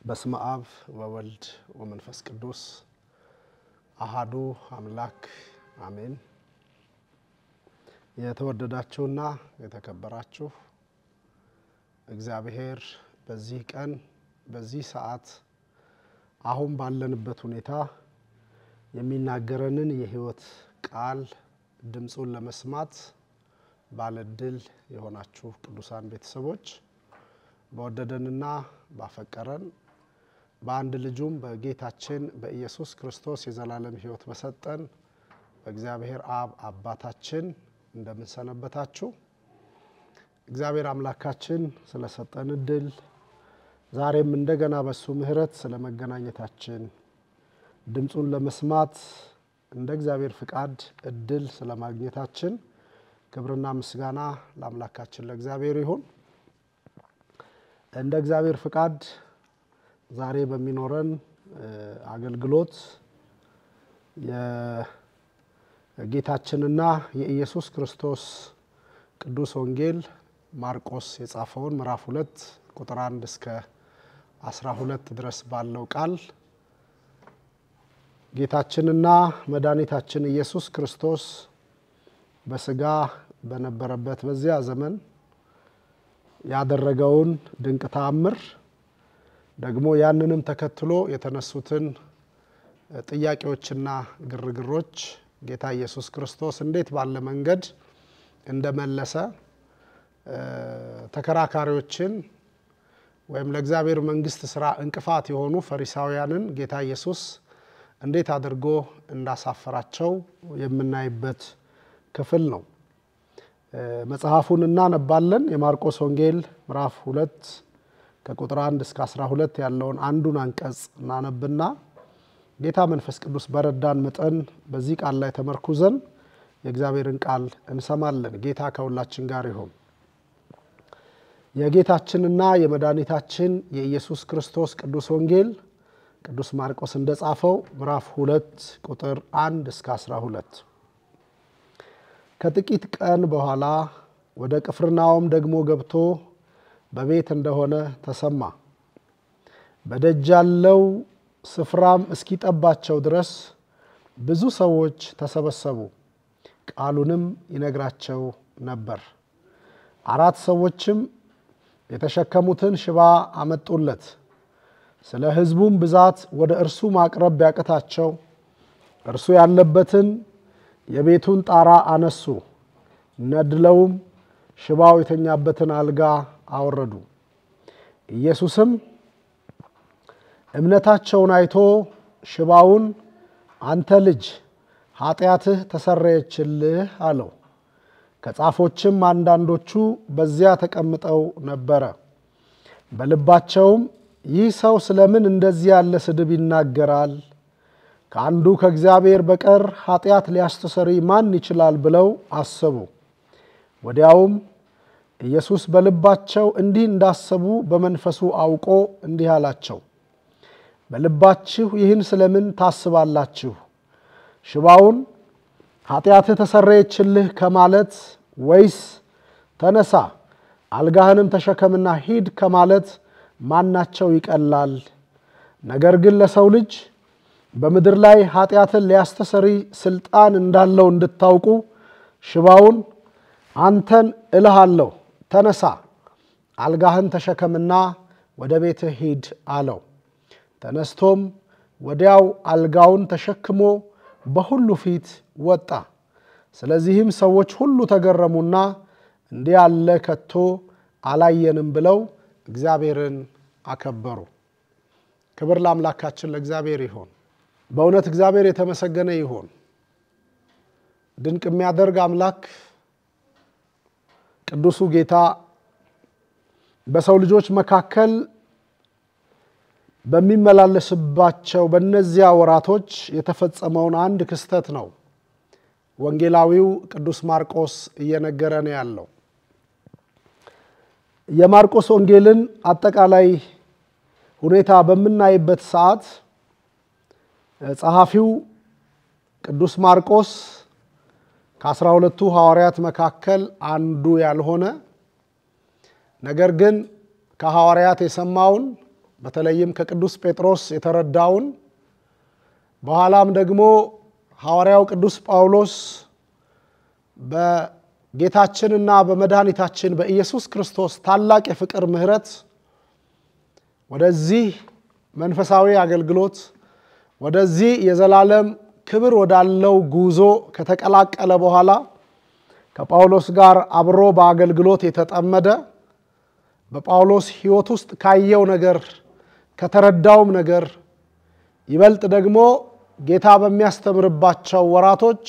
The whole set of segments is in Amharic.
በስመ አብ ወወልድ ወመንፈስ ቅዱስ አሐዱ አምላክ አሜን። የተወደዳችሁና የተከበራችሁ እግዚአብሔር በዚህ ቀን በዚህ ሰዓት አሁን ባለንበት ሁኔታ የሚናገረንን የሕይወት ቃል ድምጹን ለመስማት ባለድል የሆናችሁ ቅዱሳን ቤተሰቦች በወደደንና ባፈቀረን በአንድ ልጁም በጌታችን በኢየሱስ ክርስቶስ የዘላለም ሕይወት በሰጠን በእግዚአብሔር አብ አባታችን እንደምን ሰነበታችሁ? እግዚአብሔር አምላካችን ስለሰጠን እድል ዛሬም እንደገና በሱ ምህረት ስለመገናኘታችን ድምጹን ለመስማት እንደ እግዚአብሔር ፍቃድ እድል ስለማግኘታችን ክብርና ምስጋና ለአምላካችን ለእግዚአብሔር ይሁን። እንደ እግዚአብሔር ፍቃድ ዛሬ በሚኖረን አገልግሎት የጌታችንና የኢየሱስ ክርስቶስ ቅዱስ ወንጌል ማርቆስ የጻፈውን ምዕራፍ 2 ቁጥር 1 እስከ 12 ድረስ ባለው ቃል ጌታችንና መድኃኒታችን ኢየሱስ ክርስቶስ በስጋ በነበረበት በዚያ ዘመን ያደረገውን ድንቅ ተአምር ደግሞ ያንንም ተከትሎ የተነሱትን ጥያቄዎችና ግርግሮች ጌታ ኢየሱስ ክርስቶስ እንዴት ባለ መንገድ እንደመለሰ ተከራካሪዎችን ወይም ለእግዚአብሔር መንግስት ስራ እንቅፋት የሆኑ ፈሪሳውያንን ጌታ ኢየሱስ እንዴት አድርጎ እንዳሳፈራቸው የምናይበት ክፍል ነው። መጽሐፉን እናነባለን። የማርቆስ ወንጌል ምዕራፍ 2 ከቁጥር 1 እስከ 12 ያለውን አንዱን አንቀጽ እናነብና ጌታ መንፈስ ቅዱስ በረዳን መጠን በዚህ ቃል ላይ ተመርኩዘን የእግዚአብሔርን ቃል እንሰማለን። ጌታ ከሁላችን ጋር ይሁን። የጌታችንና የመድኃኒታችን የኢየሱስ ክርስቶስ ቅዱስ ወንጌል ቅዱስ ማርቆስ እንደጻፈው ምዕራፍ 2 ቁጥር 1 እስከ 12 ከጥቂት ቀን በኋላ ወደ ቅፍርናሆም ደግሞ ገብቶ በቤት እንደሆነ ተሰማ። በደጅ ያለው ስፍራም እስኪጠባቸው ድረስ ብዙ ሰዎች ተሰበሰቡ። ቃሉንም ይነግራቸው ነበር። 4 ሰዎችም የተሸከሙትን ሽባ አመጡለት። ስለ ሕዝቡም ብዛት ወደ እርሱ ማቅረብ ቢያቅታቸው እርሱ ያለበትን የቤቱን ጣራ አነሱ። ነድለውም ሽባው የተኛበትን አልጋ አወረዱ። ኢየሱስም እምነታቸውን አይቶ ሽባውን አንተ ልጅ ኃጢአትህ ተሰረየችልህ አለው። ከጻፎችም አንዳንዶቹ በዚያ ተቀምጠው ነበረ። በልባቸውም ይህ ሰው ስለምን እንደዚህ ያለ ስድብ ይናገራል? ከአንዱ ከእግዚአብሔር በቀር ኃጢአት ሊያስተሰርይ ማን ይችላል ብለው አሰቡ። ወዲያውም ኢየሱስ በልባቸው እንዲህ እንዳሰቡ በመንፈሱ አውቆ እንዲህ አላቸው፣ በልባችሁ ይህን ስለምን ታስባላችሁ? ሽባውን ኃጢአትህ ተሰረየችልህ ከማለት ወይስ ተነሳ አልጋህንም ተሸከምና ሂድ ከማለት ማናቸው ይቀላል? ነገር ግን ለሰው ልጅ በምድር ላይ ኃጢአትን ሊያስተሰርይ ስልጣን እንዳለው እንድታውቁ ሽባውን አንተን እልሃለሁ ተነሳ አልጋህን ተሸከምና ወደ ቤትህ ሂድ አለው። ተነስቶም ወዲያው አልጋውን ተሸክሞ በሁሉ ፊት ወጣ። ስለዚህም ሰዎች ሁሉ ተገረሙና እንዲህ ያለ ከቶ አላየንም ብለው እግዚአብሔርን አከበሩ። ክብር ለአምላካችን ለእግዚአብሔር ይሁን። በእውነት እግዚአብሔር የተመሰገነ ይሁን። ድንቅ የሚያደርግ አምላክ ቅዱሱ ጌታ በሰው ልጆች መካከል በሚመላለስባቸው በእነዚያ ወራቶች የተፈጸመውን አንድ ክስተት ነው ወንጌላዊው ቅዱስ ማርቆስ እየነገረን ያለው። የማርቆስ ወንጌልን አጠቃላይ ሁኔታ በምናይበት ሰዓት ጸሐፊው ቅዱስ ማርቆስ ከ12ቱ ሐዋርያት መካከል አንዱ ያልሆነ ነገር ግን ከሐዋርያት የሰማውን በተለይም ከቅዱስ ጴጥሮስ የተረዳውን በኋላም ደግሞ ሐዋርያው ቅዱስ ጳውሎስ በጌታችንና በመድኃኒታችን በኢየሱስ ክርስቶስ ታላቅ የፍቅር ምህረት ወደዚህ መንፈሳዊ አገልግሎት ወደዚህ የዘላለም ክብር ወዳለው ጉዞ ከተቀላቀለ በኋላ ከጳውሎስ ጋር አብሮ በአገልግሎት የተጠመደ በጳውሎስ ሕይወት ውስጥ ካየው ነገር ከተረዳውም ነገር ይበልጥ ደግሞ ጌታ በሚያስተምርባቸው ወራቶች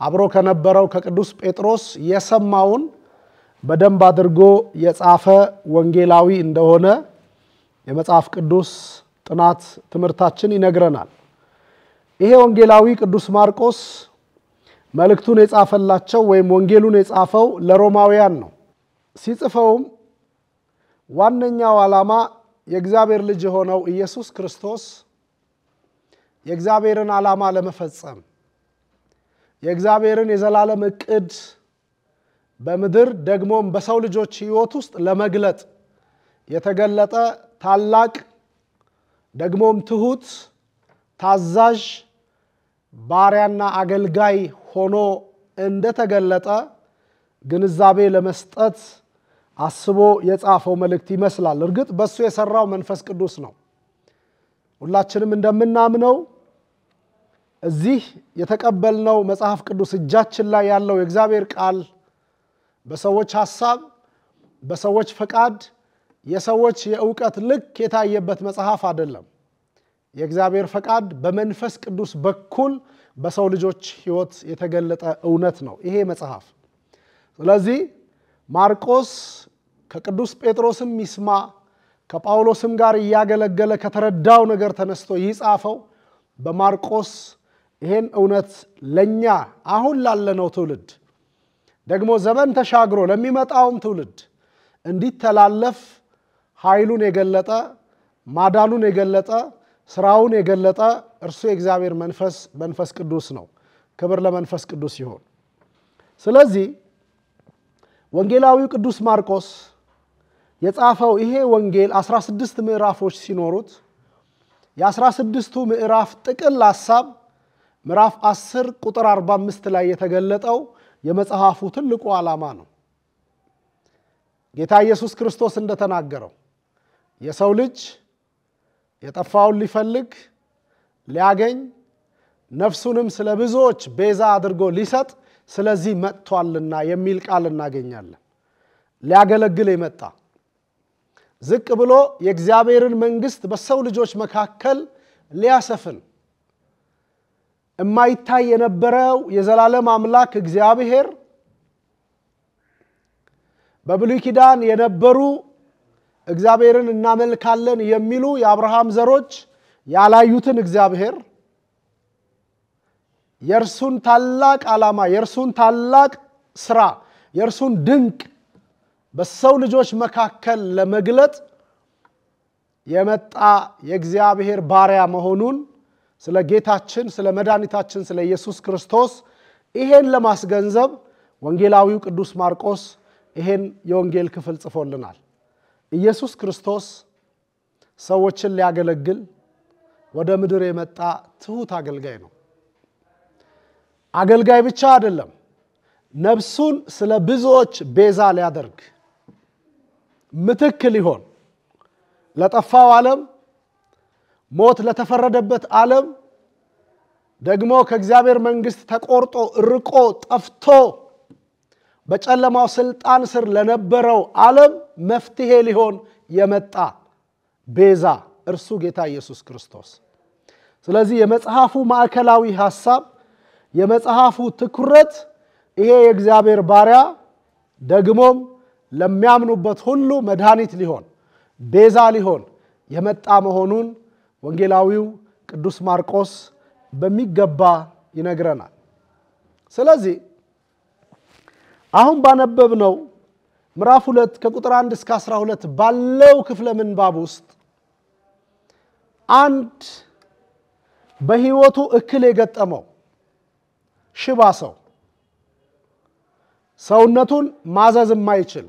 አብሮ ከነበረው ከቅዱስ ጴጥሮስ የሰማውን በደንብ አድርጎ የጻፈ ወንጌላዊ እንደሆነ የመጽሐፍ ቅዱስ ጥናት ትምህርታችን ይነግረናል። ይሄ ወንጌላዊ ቅዱስ ማርቆስ መልእክቱን የጻፈላቸው ወይም ወንጌሉን የጻፈው ለሮማውያን ነው። ሲጽፈውም ዋነኛው ዓላማ የእግዚአብሔር ልጅ የሆነው ኢየሱስ ክርስቶስ የእግዚአብሔርን ዓላማ ለመፈጸም የእግዚአብሔርን የዘላለም ዕቅድ በምድር ደግሞም በሰው ልጆች ሕይወት ውስጥ ለመግለጥ የተገለጠ ታላቅ ደግሞም ትሁት ታዛዥ ባሪያና አገልጋይ ሆኖ እንደተገለጠ ግንዛቤ ለመስጠት አስቦ የጻፈው መልእክት ይመስላል። እርግጥ በሱ የሰራው መንፈስ ቅዱስ ነው። ሁላችንም እንደምናምነው እዚህ የተቀበልነው መጽሐፍ ቅዱስ እጃችን ላይ ያለው የእግዚአብሔር ቃል በሰዎች ሐሳብ በሰዎች ፈቃድ የሰዎች የእውቀት ልክ የታየበት መጽሐፍ አይደለም። የእግዚአብሔር ፈቃድ በመንፈስ ቅዱስ በኩል በሰው ልጆች ሕይወት የተገለጠ እውነት ነው ይሄ መጽሐፍ። ስለዚህ ማርቆስ ከቅዱስ ጴጥሮስም ይስማ ከጳውሎስም ጋር ያገለገለ ከተረዳው ነገር ተነስቶ ይጻፈው በማርቆስ ይሄን እውነት ለኛ አሁን ላለነው ትውልድ ደግሞ ዘመን ተሻግሮ ለሚመጣውም ትውልድ እንዲተላለፍ ኃይሉን የገለጠ ማዳኑን የገለጠ ስራውን የገለጠ እርሱ የእግዚአብሔር መንፈስ ቅዱስ ነው። ክብር ለመንፈስ ቅዱስ ይሁን። ስለዚህ ወንጌላዊው ቅዱስ ማርቆስ የጻፈው ይሄ ወንጌል 16 ምዕራፎች ሲኖሩት የ16ቱ ምዕራፍ ጥቅል ሐሳብ ምዕራፍ 10 ቁጥር 45 ላይ የተገለጠው የመጽሐፉ ትልቁ ዓላማ ነው። ጌታ ኢየሱስ ክርስቶስ እንደተናገረው የሰው ልጅ የጠፋውን ሊፈልግ ሊያገኝ ነፍሱንም ስለ ብዙዎች ቤዛ አድርጎ ሊሰጥ ስለዚህ መጥቷልና የሚል ቃል እናገኛለን። ሊያገለግል የመጣ ዝቅ ብሎ የእግዚአብሔርን መንግስት በሰው ልጆች መካከል ሊያሰፍን የማይታይ የነበረው የዘላለም አምላክ እግዚአብሔር በብሉይ ኪዳን የነበሩ እግዚአብሔርን እናመልካለን የሚሉ የአብርሃም ዘሮች ያላዩትን እግዚአብሔር የእርሱን ታላቅ ዓላማ የእርሱን ታላቅ ስራ የእርሱን ድንቅ በሰው ልጆች መካከል ለመግለጥ የመጣ የእግዚአብሔር ባሪያ መሆኑን ስለ ጌታችን ስለ መድኃኒታችን ስለ ኢየሱስ ክርስቶስ ይሄን ለማስገንዘብ ወንጌላዊው ቅዱስ ማርቆስ ይሄን የወንጌል ክፍል ጽፎልናል። ኢየሱስ ክርስቶስ ሰዎችን ሊያገለግል ወደ ምድር የመጣ ትሁት አገልጋይ ነው። አገልጋይ ብቻ አይደለም፣ ነፍሱን ስለ ብዙዎች ቤዛ ሊያደርግ ምትክ ሊሆን ለጠፋው ዓለም ሞት ለተፈረደበት ዓለም ደግሞ ከእግዚአብሔር መንግስት ተቆርጦ ርቆ ጠፍቶ በጨለማው ስልጣን ስር ለነበረው ዓለም መፍትሄ ሊሆን የመጣ ቤዛ እርሱ ጌታ ኢየሱስ ክርስቶስ። ስለዚህ የመጽሐፉ ማዕከላዊ ሐሳብ የመጽሐፉ ትኩረት ይሄ የእግዚአብሔር ባሪያ ደግሞም ለሚያምኑበት ሁሉ መድኃኒት ሊሆን ቤዛ ሊሆን የመጣ መሆኑን ወንጌላዊው ቅዱስ ማርቆስ በሚገባ ይነግረናል። ስለዚህ አሁን ባነበብነው ምዕራፍ 2 ከቁጥር 1 እስከ 12 ባለው ክፍለ ምንባብ ውስጥ አንድ በህይወቱ እክል የገጠመው ሽባ ሰው ሰውነቱን ማዘዝ የማይችል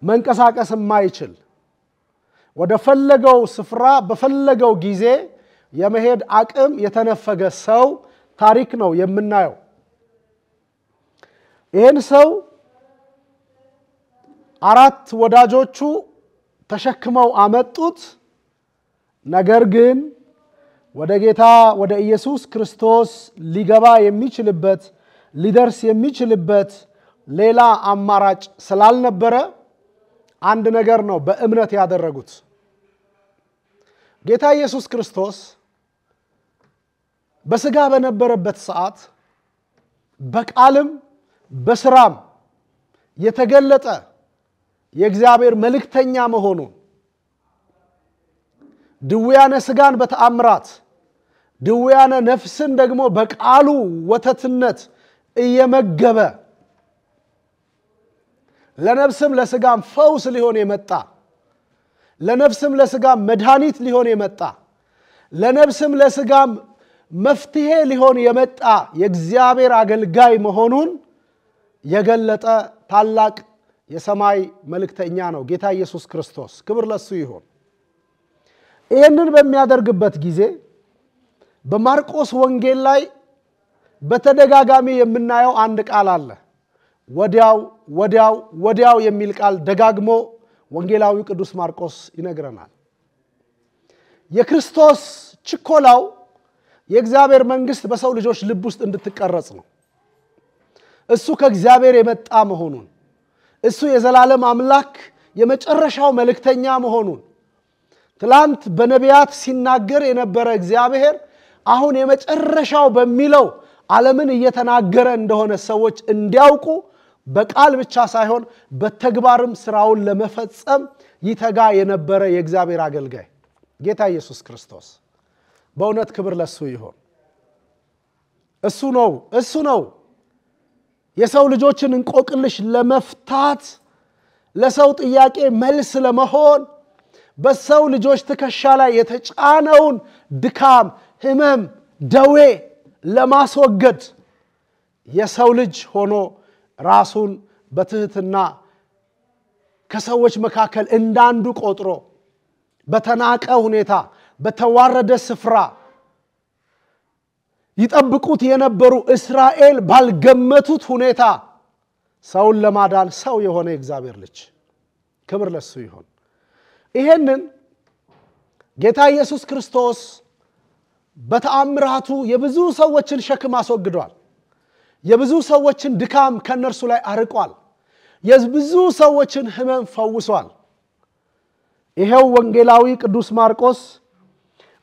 መንቀሳቀስ የማይችል ወደ ፈለገው ስፍራ በፈለገው ጊዜ የመሄድ አቅም የተነፈገ ሰው ታሪክ ነው የምናየው። ይህን ሰው አራት ወዳጆቹ ተሸክመው አመጡት። ነገር ግን ወደ ጌታ ወደ ኢየሱስ ክርስቶስ ሊገባ የሚችልበት ሊደርስ የሚችልበት ሌላ አማራጭ ስላልነበረ አንድ ነገር ነው በእምነት ያደረጉት። ጌታ ኢየሱስ ክርስቶስ በስጋ በነበረበት ሰዓት በቃልም በስራም የተገለጠ የእግዚአብሔር መልእክተኛ መሆኑን ድውያነ ስጋን በተአምራት ድውያነ ነፍስን ደግሞ በቃሉ ወተትነት እየመገበ ለነፍስም ለስጋም ፈውስ ሊሆን የመጣ ለነፍስም ለስጋም መድኃኒት ሊሆን የመጣ ለነፍስም ለስጋም መፍትሄ ሊሆን የመጣ የእግዚአብሔር አገልጋይ መሆኑን የገለጠ ታላቅ የሰማይ መልእክተኛ ነው ጌታ ኢየሱስ ክርስቶስ። ክብር ለሱ ይሁን። ይህንን በሚያደርግበት ጊዜ በማርቆስ ወንጌል ላይ በተደጋጋሚ የምናየው አንድ ቃል አለ። ወዲያው የሚል ቃል ደጋግሞ ወንጌላዊ ቅዱስ ማርቆስ ይነግረናል። የክርስቶስ ችኮላው የእግዚአብሔር መንግስት በሰው ልጆች ልብ ውስጥ እንድትቀረጽ ነው። እሱ ከእግዚአብሔር የመጣ መሆኑን እሱ የዘላለም አምላክ የመጨረሻው መልእክተኛ መሆኑን ትላንት በነቢያት ሲናገር የነበረ እግዚአብሔር አሁን የመጨረሻው በሚለው ዓለምን እየተናገረ እንደሆነ ሰዎች እንዲያውቁ በቃል ብቻ ሳይሆን በተግባርም ስራውን ለመፈጸም ይተጋ የነበረ የእግዚአብሔር አገልጋይ ጌታ ኢየሱስ ክርስቶስ። በእውነት ክብር ለሱ ይሁን። እሱ ነው የሰው ልጆችን እንቆቅልሽ ለመፍታት ለሰው ጥያቄ መልስ ለመሆን በሰው ልጆች ትከሻ ላይ የተጫነውን ድካም፣ ህመም፣ ደዌ ለማስወገድ የሰው ልጅ ሆኖ ራሱን በትህትና ከሰዎች መካከል እንዳንዱ ቆጥሮ በተናቀ ሁኔታ በተዋረደ ስፍራ ይጠብቁት የነበሩ እስራኤል ባልገመቱት ሁኔታ ሰውን ለማዳን ሰው የሆነ እግዚአብሔር ልጅ ክብር ለሱ ይሁን። ይሄንን ጌታ ኢየሱስ ክርስቶስ በተአምራቱ የብዙ ሰዎችን ሸክም አስወግዷል። የብዙ ሰዎችን ድካም ከነርሱ ላይ አርቋል። የብዙ ሰዎችን ህመም ፈውሷል። ይሄው ወንጌላዊ ቅዱስ ማርቆስ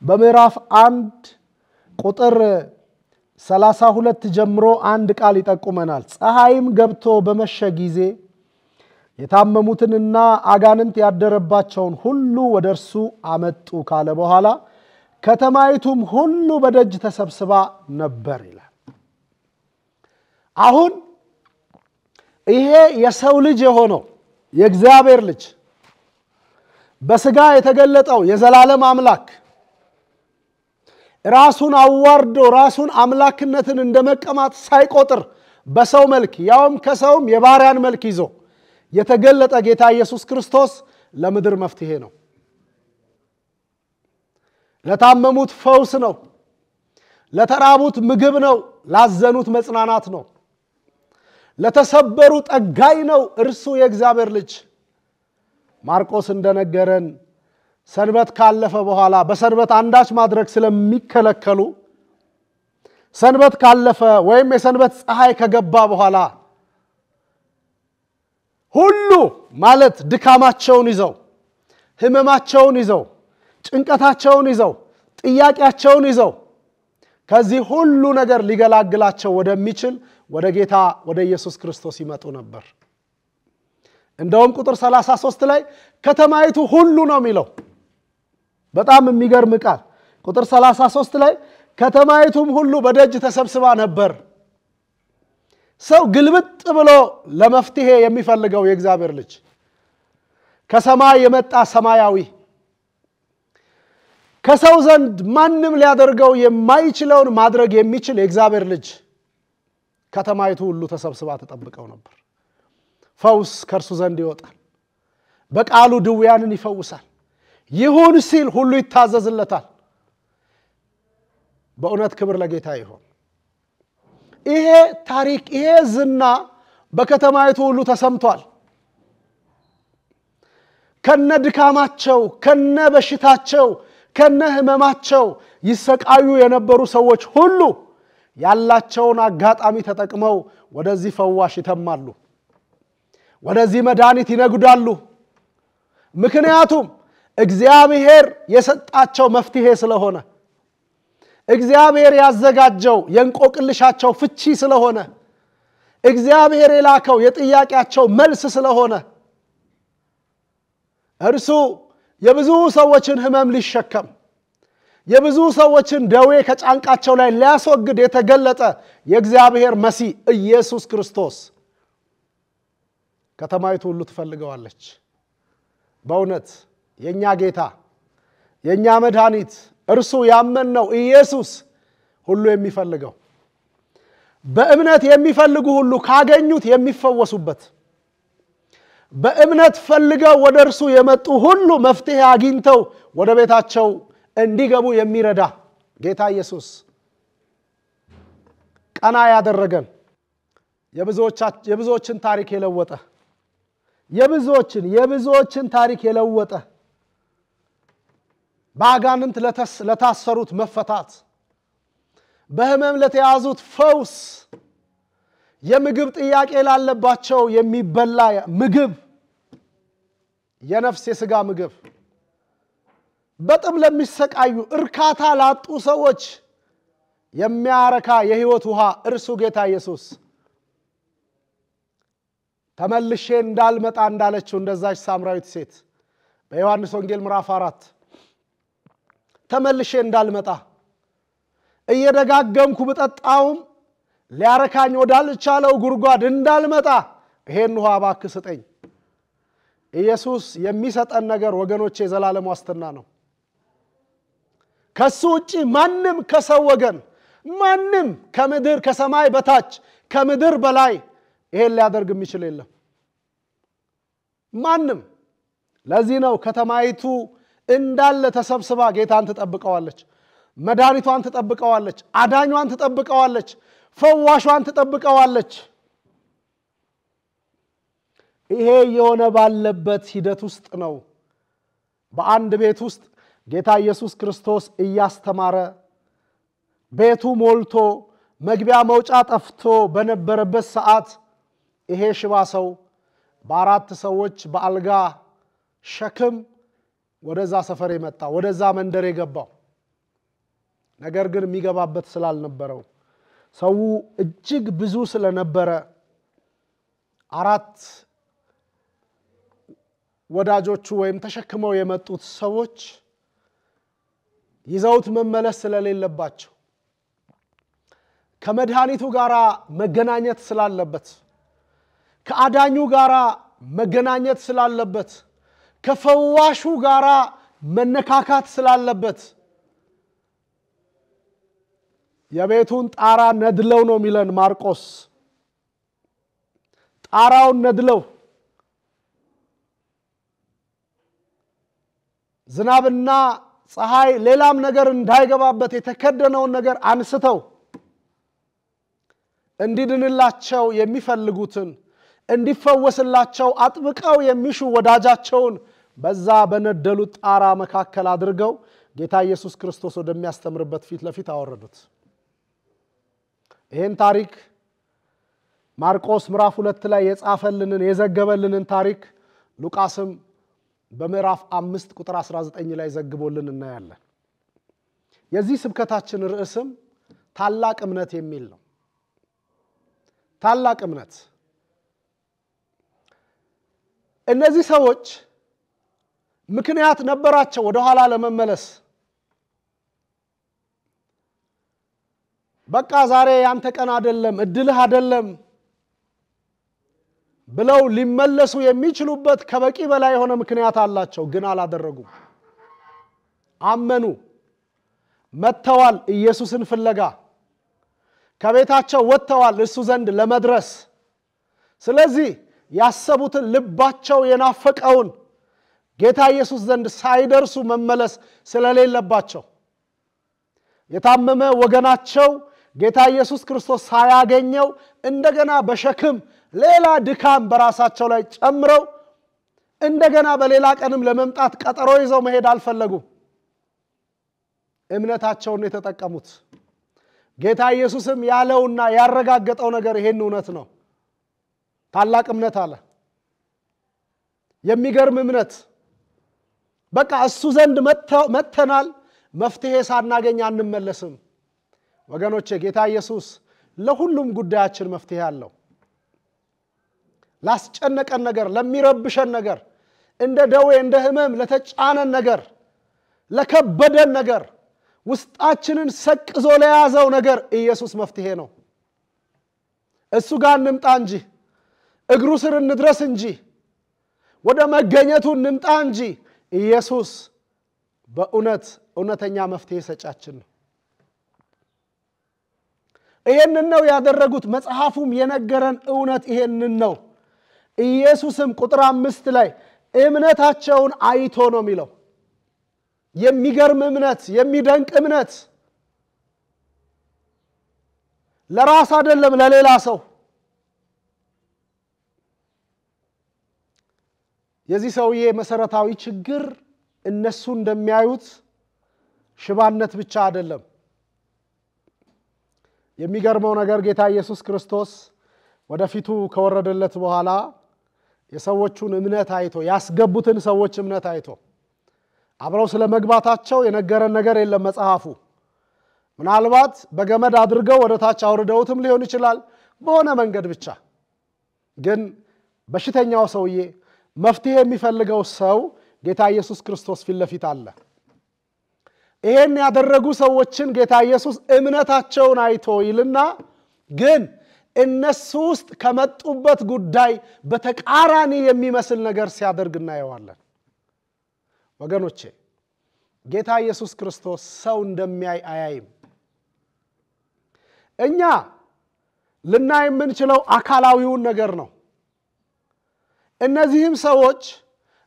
በምዕራፍ 1 ቁጥር 32 ጀምሮ አንድ ቃል ይጠቁመናል። ፀሐይም ገብቶ በመሸ ጊዜ የታመሙትንና አጋንንት ያደረባቸውን ሁሉ ወደርሱ አመጡ ካለ በኋላ ከተማይቱም ሁሉ በደጅ ተሰብስባ ነበር ይላል። አሁን ይሄ የሰው ልጅ የሆነው የእግዚአብሔር ልጅ በስጋ የተገለጠው የዘላለም አምላክ ራሱን አዋርዶ ራሱን አምላክነትን እንደመቀማት ሳይቆጥር በሰው መልክ ያውም ከሰውም የባሪያን መልክ ይዞ የተገለጠ ጌታ ኢየሱስ ክርስቶስ ለምድር መፍትሄ ነው። ለታመሙት ፈውስ ነው። ለተራቡት ምግብ ነው። ላዘኑት መጽናናት ነው። ለተሰበሩ ጠጋይ ነው። እርሱ የእግዚአብሔር ልጅ ማርቆስ እንደነገረን ሰንበት ካለፈ በኋላ በሰንበት አንዳች ማድረግ ስለሚከለከሉ ሰንበት ካለፈ ወይም የሰንበት ፀሐይ ከገባ በኋላ ሁሉ ማለት ድካማቸውን ይዘው ህመማቸውን ይዘው ጭንቀታቸውን ይዘው ጥያቄያቸውን ይዘው ከዚህ ሁሉ ነገር ሊገላግላቸው ወደሚችል ወደ ጌታ ወደ ኢየሱስ ክርስቶስ ይመጡ ነበር። እንደውም ቁጥር 33 ላይ ከተማይቱ ሁሉ ነው የሚለው። በጣም የሚገርም ቃል። ቁጥር 33 ላይ ከተማይቱም ሁሉ በደጅ ተሰብስባ ነበር። ሰው ግልብጥ ብሎ ለመፍትሄ የሚፈልገው የእግዚአብሔር ልጅ ከሰማይ የመጣ ሰማያዊ ከሰው ዘንድ ማንም ሊያደርገው የማይችለውን ማድረግ የሚችል የእግዚአብሔር ልጅ ከተማይቱ ሁሉ ተሰብስባ ተጠብቀው ነበር። ፈውስ ከርሱ ዘንድ ይወጣል። በቃሉ ድውያንን ይፈውሳል። ይሁን ሲል ሁሉ ይታዘዝለታል። በእውነት ክብር ለጌታ ይሁን። ይሄ ታሪክ ይሄ ዝና በከተማይቱ ሁሉ ተሰምቷል። ከነ ድካማቸው ከነ በሽታቸው ከነ ህመማቸው ይሰቃዩ የነበሩ ሰዎች ሁሉ ያላቸውን አጋጣሚ ተጠቅመው ወደዚህ ፈዋሽ ይተማሉ፣ ወደዚህ መድኃኒት ይነጉዳሉ። ምክንያቱም እግዚአብሔር የሰጣቸው መፍትሄ ስለሆነ፣ እግዚአብሔር ያዘጋጀው የእንቆቅልሻቸው ፍቺ ስለሆነ፣ እግዚአብሔር የላከው የጥያቄያቸው መልስ ስለሆነ እርሱ የብዙ ሰዎችን ህመም ሊሸከም የብዙ ሰዎችን ደዌ ከጫንቃቸው ላይ ሊያስወግድ የተገለጠ የእግዚአብሔር መሲህ ኢየሱስ ክርስቶስ ከተማይቱ ሁሉ ትፈልገዋለች። በእውነት የኛ ጌታ የኛ መድኃኒት እርሱ ያመነው ኢየሱስ ሁሉ የሚፈልገው በእምነት የሚፈልጉ ሁሉ ካገኙት የሚፈወሱበት በእምነት ፈልገው ወደ እርሱ የመጡ ሁሉ መፍትሄ አግኝተው ወደ ቤታቸው እንዲገቡ የሚረዳ ጌታ ኢየሱስ ቀና ያደረገን የብዙዎችን ታሪክ የለወጠ የብዙዎችን ታሪክ የለወጠ በአጋንንት ለታሰሩት መፈታት በህመም ለተያዙት ፈውስ የምግብ ጥያቄ ላለባቸው የሚበላ ምግብ የነፍስ የሥጋ ምግብ በጥም ለሚሰቃዩ እርካታ ላጡ ሰዎች የሚያረካ የህይወት ውሃ እርሱ ጌታ ኢየሱስ ተመልሼ እንዳልመጣ እንዳለችው እንደዛች ሳምራዊት ሴት በዮሐንስ ወንጌል ምዕራፍ 4 ተመልሼ እንዳልመጣ እየደጋገምኩ በጠጣውም ሊያረካኝ ወዳልቻለው ጉርጓድ እንዳልመጣ ይሄን ውሃ እባክህ ስጠኝ። ኢየሱስ የሚሰጠን ነገር ወገኖቼ ዘላለም ዋስትና ነው። ከሱ ውጪ ማንም ከሰው ወገን ማንም ከምድር ከሰማይ በታች ከምድር በላይ ይሄን ሊያደርግ የሚችል የለም ማንም። ለዚህ ነው ከተማይቱ እንዳለ ተሰብስባ ጌታን ትጠብቀዋለች፣ መድኃኒቷን ትጠብቀዋለች፣ አዳኟን ትጠብቀዋለች፣ ፈዋሿን ትጠብቀዋለች። ይሄ የሆነ ባለበት ሂደት ውስጥ ነው በአንድ ቤት ውስጥ ጌታ ኢየሱስ ክርስቶስ እያስተማረ ቤቱ ሞልቶ መግቢያ መውጫ ጠፍቶ በነበረበት ሰዓት ይሄ ሽባ ሰው በአራት ሰዎች በአልጋ ሸክም ወደዛ ሰፈር የመጣ ወደዛ መንደር የገባው ነገር ግን የሚገባበት ስላልነበረው ሰው እጅግ ብዙ ስለነበረ አራት ወዳጆቹ ወይም ተሸክመው የመጡት ሰዎች ይዘውት መመለስ ስለሌለባቸው ከመድኃኒቱ ጋራ መገናኘት ስላለበት ከአዳኙ ጋራ መገናኘት ስላለበት ከፈዋሹ ጋራ መነካካት ስላለበት የቤቱን ጣራ ነድለው ነው የሚለን ማርቆስ። ጣራውን ነድለው ዝናብና ፀሐይ ሌላም ነገር እንዳይገባበት የተከደነውን ነገር አንስተው እንዲድንላቸው የሚፈልጉትን እንዲፈወስላቸው አጥብቀው የሚሹ ወዳጃቸውን በዛ በነደሉት ጣራ መካከል አድርገው ጌታ ኢየሱስ ክርስቶስ ወደሚያስተምርበት ፊት ለፊት አወረዱት። ይሄን ታሪክ ማርቆስ ምዕራፍ 2 ላይ የጻፈልንን የዘገበልንን ታሪክ ሉቃስም በምዕራፍ 5 ቁጥር 19 ላይ ዘግቦልን እናያለን። የዚህ ስብከታችን ርዕስም ታላቅ እምነት የሚል ነው። ታላቅ እምነት። እነዚህ ሰዎች ምክንያት ነበራቸው ወደ ኋላ ለመመለስ። በቃ ዛሬ ያንተ ቀን አይደለም እድልህ አይደለም ብለው ሊመለሱ የሚችሉበት ከበቂ በላይ የሆነ ምክንያት አላቸው፣ ግን አላደረጉም። አመኑ፣ መተዋል ኢየሱስን ፍለጋ ከቤታቸው ወጥተዋል እሱ ዘንድ ለመድረስ። ስለዚህ ያሰቡትን ልባቸው የናፈቀውን ጌታ ኢየሱስ ዘንድ ሳይደርሱ መመለስ ስለሌለባቸው የታመመ ወገናቸው ጌታ ኢየሱስ ክርስቶስ ሳያገኘው እንደገና በሸክም ሌላ ድካም በራሳቸው ላይ ጨምረው እንደገና በሌላ ቀንም ለመምጣት ቀጠሮ ይዘው መሄድ አልፈለጉም። እምነታቸውን የተጠቀሙት ጌታ ኢየሱስም ያለውና ያረጋገጠው ነገር ይሄን እውነት ነው። ታላቅ እምነት አለ። የሚገርም እምነት። በቃ እሱ ዘንድ መተናል፣ መፍትሄ ሳናገኝ አንመለስም። ወገኖቼ ጌታ ኢየሱስ ለሁሉም ጉዳያችን መፍትሄ አለው። ላስጨነቀን ነገር፣ ለሚረብሸን ነገር፣ እንደ ደዌ እንደ ህመም ለተጫነን ነገር፣ ለከበደን ነገር፣ ውስጣችንን ሰቅዞ ለያዘው ነገር ኢየሱስ መፍትሄ ነው። እሱ ጋር እንምጣ እንጂ እግሩ ስር እንድረስ እንጂ ወደ መገኘቱ እንምጣ እንጂ ኢየሱስ በእውነት እውነተኛ መፍትሄ ሰጫችን ነው። ይሄንን ነው ያደረጉት። መጽሐፉም የነገረን እውነት ይሄንን ነው። ኢየሱስም ቁጥር 5 ላይ እምነታቸውን አይቶ ነው የሚለው። የሚገርም እምነት፣ የሚደንቅ እምነት። ለራስ አይደለም ለሌላ ሰው። የዚህ ሰውዬ መሰረታዊ ችግር እነሱ እንደሚያዩት ሽባነት ብቻ አይደለም። የሚገርመው ነገር ጌታ ኢየሱስ ክርስቶስ ወደፊቱ ከወረደለት በኋላ የሰዎቹን እምነት አይቶ ያስገቡትን ሰዎች እምነት አይቶ አብረው ስለመግባታቸው የነገረን ነገር የለም መጽሐፉ። ምናልባት በገመድ አድርገው ወደ ታች አውርደውትም ሊሆን ይችላል፣ በሆነ መንገድ ብቻ። ግን በሽተኛው ሰውዬ መፍትሄ የሚፈልገው ሰው ጌታ ኢየሱስ ክርስቶስ ፊት ለፊት አለ። ይሄን ያደረጉ ሰዎችን ጌታ ኢየሱስ እምነታቸውን አይቶ ይልና ግን እነሱ ውስጥ ከመጡበት ጉዳይ በተቃራኒ የሚመስል ነገር ሲያደርግ እናየዋለን። ወገኖቼ ጌታ ኢየሱስ ክርስቶስ ሰው እንደሚያይ አያይም። እኛ ልናይ የምንችለው አካላዊውን ነገር ነው። እነዚህም ሰዎች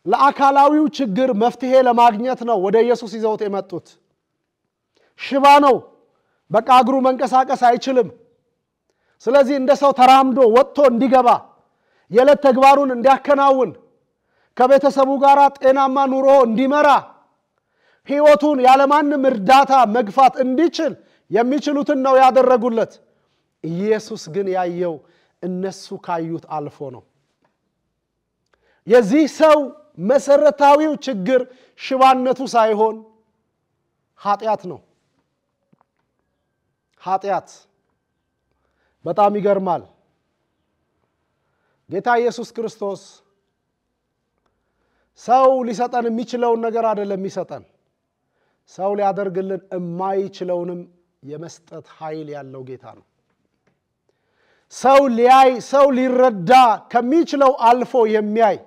ለአካላዊው ችግር መፍትሄ ለማግኘት ነው ወደ ኢየሱስ ይዘውት የመጡት። ሽባ ነው፣ በቃ እግሩ መንቀሳቀስ አይችልም። ስለዚህ እንደ ሰው ተራምዶ ወጥቶ እንዲገባ የዕለት ተግባሩን እንዲያከናውን ከቤተሰቡ ጋር ጤናማ ኑሮ እንዲመራ ሕይወቱን ያለማንም እርዳታ መግፋት እንዲችል የሚችሉትን ነው ያደረጉለት። ኢየሱስ ግን ያየው እነሱ ካዩት አልፎ ነው። የዚህ ሰው መሰረታዊው ችግር ሽባነቱ ሳይሆን ኃጢአት ነው። ኃጢአት በጣም ይገርማል። ጌታ ኢየሱስ ክርስቶስ ሰው ሊሰጠን የሚችለውን ነገር አይደለም የሚሰጠን፣ ሰው ሊያደርግልን የማይችለውንም የመስጠት ኃይል ያለው ጌታ ነው። ሰው ሊያይ ሰው ሊረዳ ከሚችለው አልፎ የሚያይ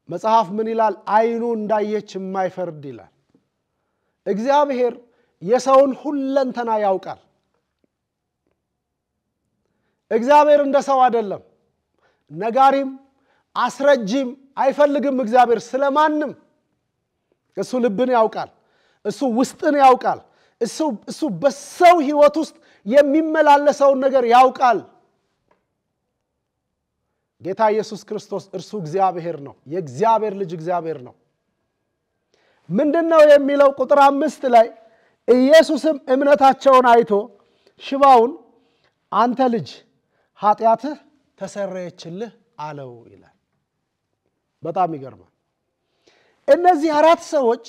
መጽሐፍ ምን ይላል? አይኑ እንዳየች የማይፈርድ ይላል። እግዚአብሔር የሰውን ሁለንተና ያውቃል። እግዚአብሔር እንደ ሰው አይደለም። ነጋሪም አስረጂም አይፈልግም። እግዚአብሔር ስለማንም እሱ ልብን ያውቃል። እሱ ውስጥን ያውቃል። እሱ በሰው ሕይወት ውስጥ የሚመላለሰውን ነገር ያውቃል። ጌታ ኢየሱስ ክርስቶስ እርሱ እግዚአብሔር ነው። የእግዚአብሔር ልጅ እግዚአብሔር ነው። ምንድነው የሚለው? ቁጥር 5 ላይ ኢየሱስም እምነታቸውን አይቶ ሽባውን አንተ ልጅ ኃጢአትህ ተሰረየችልህ አለው ይላል። በጣም ይገርማል። እነዚህ 4 ሰዎች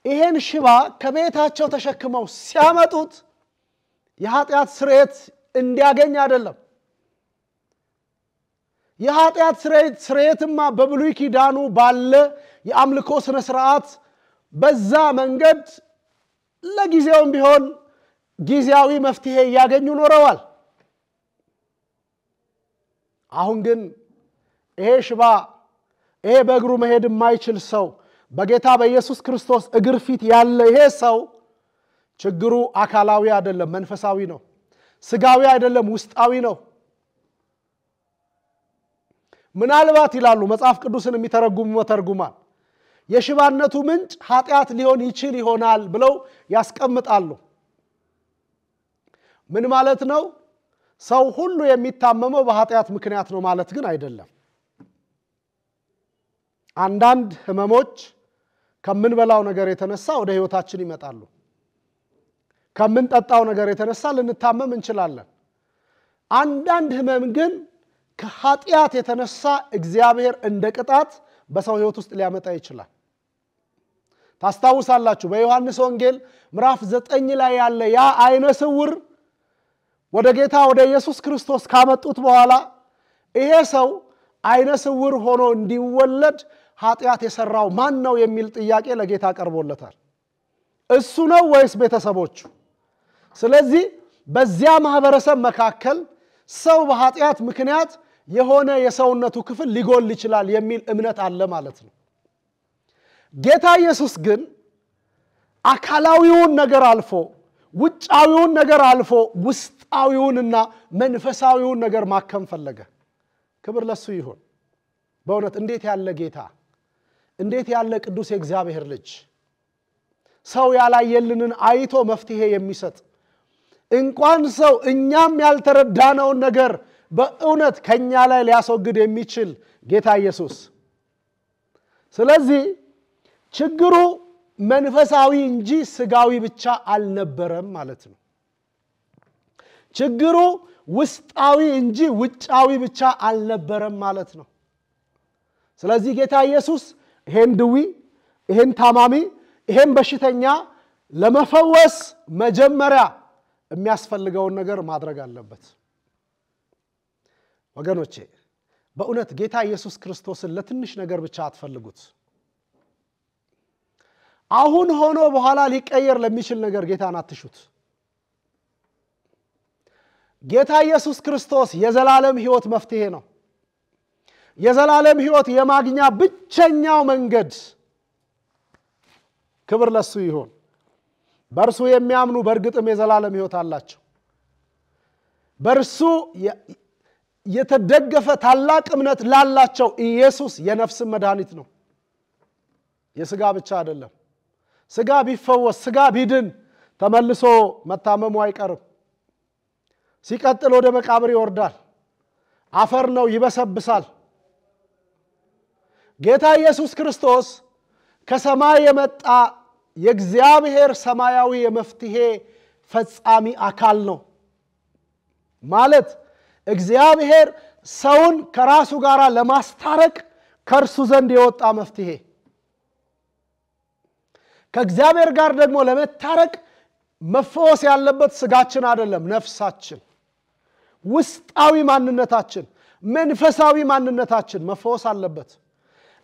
ይሄን ሽባ ከቤታቸው ተሸክመው ሲያመጡት የኃጢአት ስርየት እንዲያገኝ አይደለም። የኃጢአት ስርየትማ በብሉይ ኪዳኑ ባለ የአምልኮ ስነ ስርዓት በዛ መንገድ ለጊዜውም ቢሆን ጊዜያዊ መፍትሄ ያገኙ ኖረዋል። አሁን ግን ይሄ ሽባ ይሄ በእግሩ መሄድ የማይችል ሰው በጌታ በኢየሱስ ክርስቶስ እግር ፊት ያለ ይሄ ሰው ችግሩ አካላዊ አይደለም፣ መንፈሳዊ ነው። ስጋዊ አይደለም፣ ውስጣዊ ነው። ምናልባት ይላሉ መጽሐፍ ቅዱስን የሚተረጉሙ መተርጉማን የሽባነቱ ምንጭ ኃጢአት ሊሆን ይችል ይሆናል ብለው ያስቀምጣሉ። ምን ማለት ነው? ሰው ሁሉ የሚታመመው በኃጢአት ምክንያት ነው ማለት ግን አይደለም። አንዳንድ ህመሞች ከምንበላው ነገር የተነሳ ወደ ህይወታችን ይመጣሉ። ከምንጠጣው ነገር የተነሳ ልንታመም እንችላለን። አንዳንድ ህመም ግን ከኃጢአት የተነሳ እግዚአብሔር እንደ ቅጣት በሰው ህይወት ውስጥ ሊያመጣ ይችላል። ታስታውሳላችሁ በዮሐንስ ወንጌል ምዕራፍ 9 ላይ ያለ ያ አይነ ስውር ወደ ጌታ ወደ ኢየሱስ ክርስቶስ ካመጡት በኋላ ይሄ ሰው አይነ ስውር ሆኖ እንዲወለድ ኃጢአት የሰራው ማን ነው የሚል ጥያቄ ለጌታ ቀርቦለታል። እሱ ነው ወይስ ቤተሰቦቹ? ስለዚህ በዚያ ማህበረሰብ መካከል ሰው በኃጢአት ምክንያት የሆነ የሰውነቱ ክፍል ሊጎል ይችላል የሚል እምነት አለ ማለት ነው። ጌታ ኢየሱስ ግን አካላዊውን ነገር አልፎ ውጫዊውን ነገር አልፎ ውስጣዊውንና መንፈሳዊውን ነገር ማከም ፈለገ። ክብር ለሱ ይሁን። በእውነት እንዴት ያለ ጌታ! እንዴት ያለ ቅዱስ የእግዚአብሔር ልጅ! ሰው ያላየልንን አይቶ መፍትሄ የሚሰጥ እንኳን ሰው እኛም ያልተረዳነውን ነገር በእውነት ከኛ ላይ ሊያስወግድ የሚችል ጌታ ኢየሱስ። ስለዚህ ችግሩ መንፈሳዊ እንጂ ስጋዊ ብቻ አልነበረም ማለት ነው። ችግሩ ውስጣዊ እንጂ ውጫዊ ብቻ አልነበረም ማለት ነው። ስለዚህ ጌታ ኢየሱስ ይሄን ድዊ ይሄን ታማሚ ይሄን በሽተኛ ለመፈወስ መጀመሪያ የሚያስፈልገውን ነገር ማድረግ አለበት። ወገኖቼ በእውነት ጌታ ኢየሱስ ክርስቶስን ለትንሽ ነገር ብቻ አትፈልጉት። አሁን ሆኖ በኋላ ሊቀየር ለሚችል ነገር ጌታን አትሹት። ጌታ ኢየሱስ ክርስቶስ የዘላለም ሕይወት መፍትሄ ነው። የዘላለም ሕይወት የማግኛ ብቸኛው መንገድ። ክብር ለሱ ይሁን። በርሱ የሚያምኑ በእርግጥም የዘላለም ሕይወት አላቸው። በርሱ የተደገፈ ታላቅ እምነት ላላቸው ኢየሱስ የነፍስ መድኃኒት ነው። የሥጋ ብቻ አይደለም። ሥጋ ቢፈወስ ሥጋ ቢድን ተመልሶ መታመሙ አይቀርም። ሲቀጥል ወደ መቃብር ይወርዳል። አፈር ነው፣ ይበሰብሳል። ጌታ ኢየሱስ ክርስቶስ ከሰማይ የመጣ የእግዚአብሔር ሰማያዊ የመፍትሄ ፈጻሚ አካል ነው ማለት እግዚአብሔር ሰውን ከራሱ ጋር ለማስታረቅ ከርሱ ዘንድ የወጣ መፍትሄ ከእግዚአብሔር ጋር ደግሞ ለመታረቅ መፈወስ ያለበት ስጋችን አይደለም ነፍሳችን ውስጣዊ ማንነታችን መንፈሳዊ ማንነታችን መፈወስ አለበት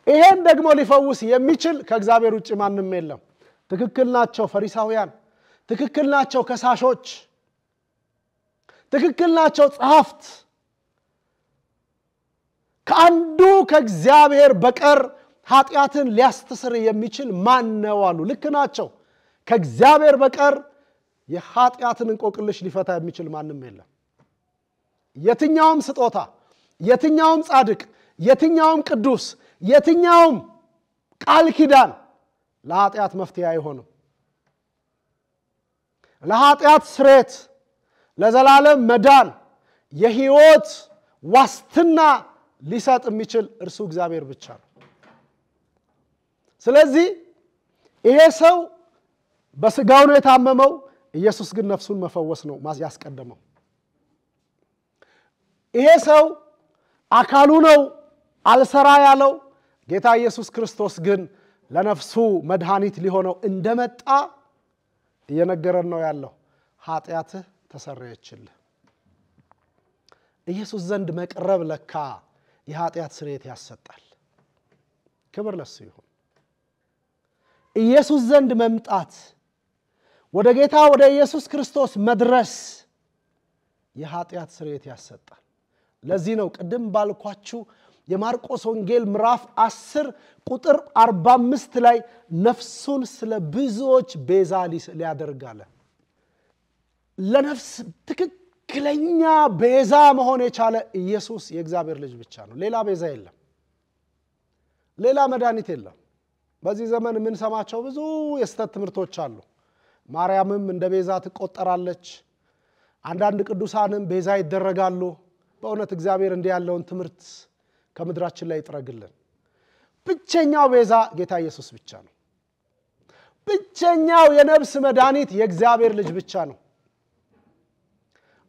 ይሄን ደግሞ ሊፈውስ የሚችል ከእግዚአብሔር ውጭ ማንንም የለም ትክክል ናቸው ፈሪሳውያን ትክክል ናቸው ከሳሾች ትክክል ናቸው ጸሐፍት ከአንዱ ከእግዚአብሔር በቀር ኃጢአትን ሊያስተስር የሚችል ማን ነው አሉ ልክ ናቸው ከእግዚአብሔር በቀር የኃጢአትን እንቆቅልሽ ሊፈታ የሚችል ማንንም የለም የትኛውም ስጦታ የትኛውም ጻድቅ የትኛውም ቅዱስ የትኛውም ቃል ኪዳን ለኃጢአት መፍትሄ አይሆንም ለኃጢአት ስርየት ለዘላለም መዳን የሕይወት ዋስትና ሊሰጥ የሚችል እርሱ እግዚአብሔር ብቻ ነው ስለዚህ ይሄ ሰው በስጋው ነው የታመመው ኢየሱስ ግን ነፍሱን መፈወስ ነው ያስቀደመው ይሄ ሰው አካሉ ነው አልሰራ ያለው ጌታ ኢየሱስ ክርስቶስ ግን ለነፍሱ መድኃኒት ሊሆነው እንደመጣ እየነገረን ነው ያለው ኃጢአትህ ተሰረየችልህ ኢየሱስ ዘንድ መቅረብ ለካ የኃጢአት ስርየት ያሰጣል ክብር ለሱ ይሁን ኢየሱስ ዘንድ መምጣት ወደ ጌታ ወደ ኢየሱስ ክርስቶስ መድረስ የኃጢአት ስርየት ያሰጣል ለዚህ ነው ቅድም ባልኳችሁ የማርቆስ ወንጌል ምዕራፍ 10 ቁጥር 45 ላይ ነፍሱን ስለ ብዙዎች ቤዛ ሊያደርጋለ ለነፍስ ትክክለኛ ቤዛ መሆን የቻለ ኢየሱስ የእግዚአብሔር ልጅ ብቻ ነው። ሌላ ቤዛ የለም። ሌላ መድኃኒት የለም። በዚህ ዘመን ምን ሰማቸው ብዙ የስተት ትምህርቶች አሉ። ማርያምም እንደ ቤዛ ትቆጠራለች፣ አንዳንድ ቅዱሳንም ቤዛ ይደረጋሉ። በእውነት እግዚአብሔር እንዲህ ያለውን ትምህርት ከምድራችን ላይ ይጥረግልን። ብቸኛው ቤዛ ጌታ ኢየሱስ ብቻ ነው። ብቸኛው የነፍስ መድኃኒት የእግዚአብሔር ልጅ ብቻ ነው።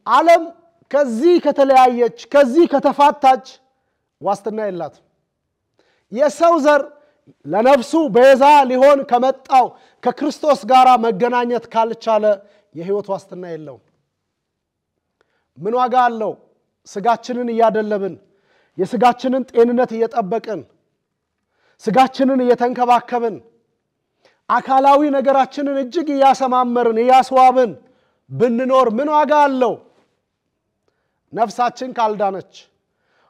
ዓለም ከዚህ ከተለያየች ከዚህ ከተፋታች ዋስትና የላትም። የሰው ዘር ለነፍሱ ቤዛ ሊሆን ከመጣው ከክርስቶስ ጋር መገናኘት ካልቻለ የሕይወት ዋስትና የለውም። ምን ዋጋ አለው? ስጋችንን እያደለብን የስጋችንን ጤንነት እየጠበቅን ስጋችንን እየተንከባከብን አካላዊ ነገራችንን እጅግ እያሰማመርን እያስዋብን ብንኖር ምን ዋጋ አለው? ነፍሳችን ካልዳነች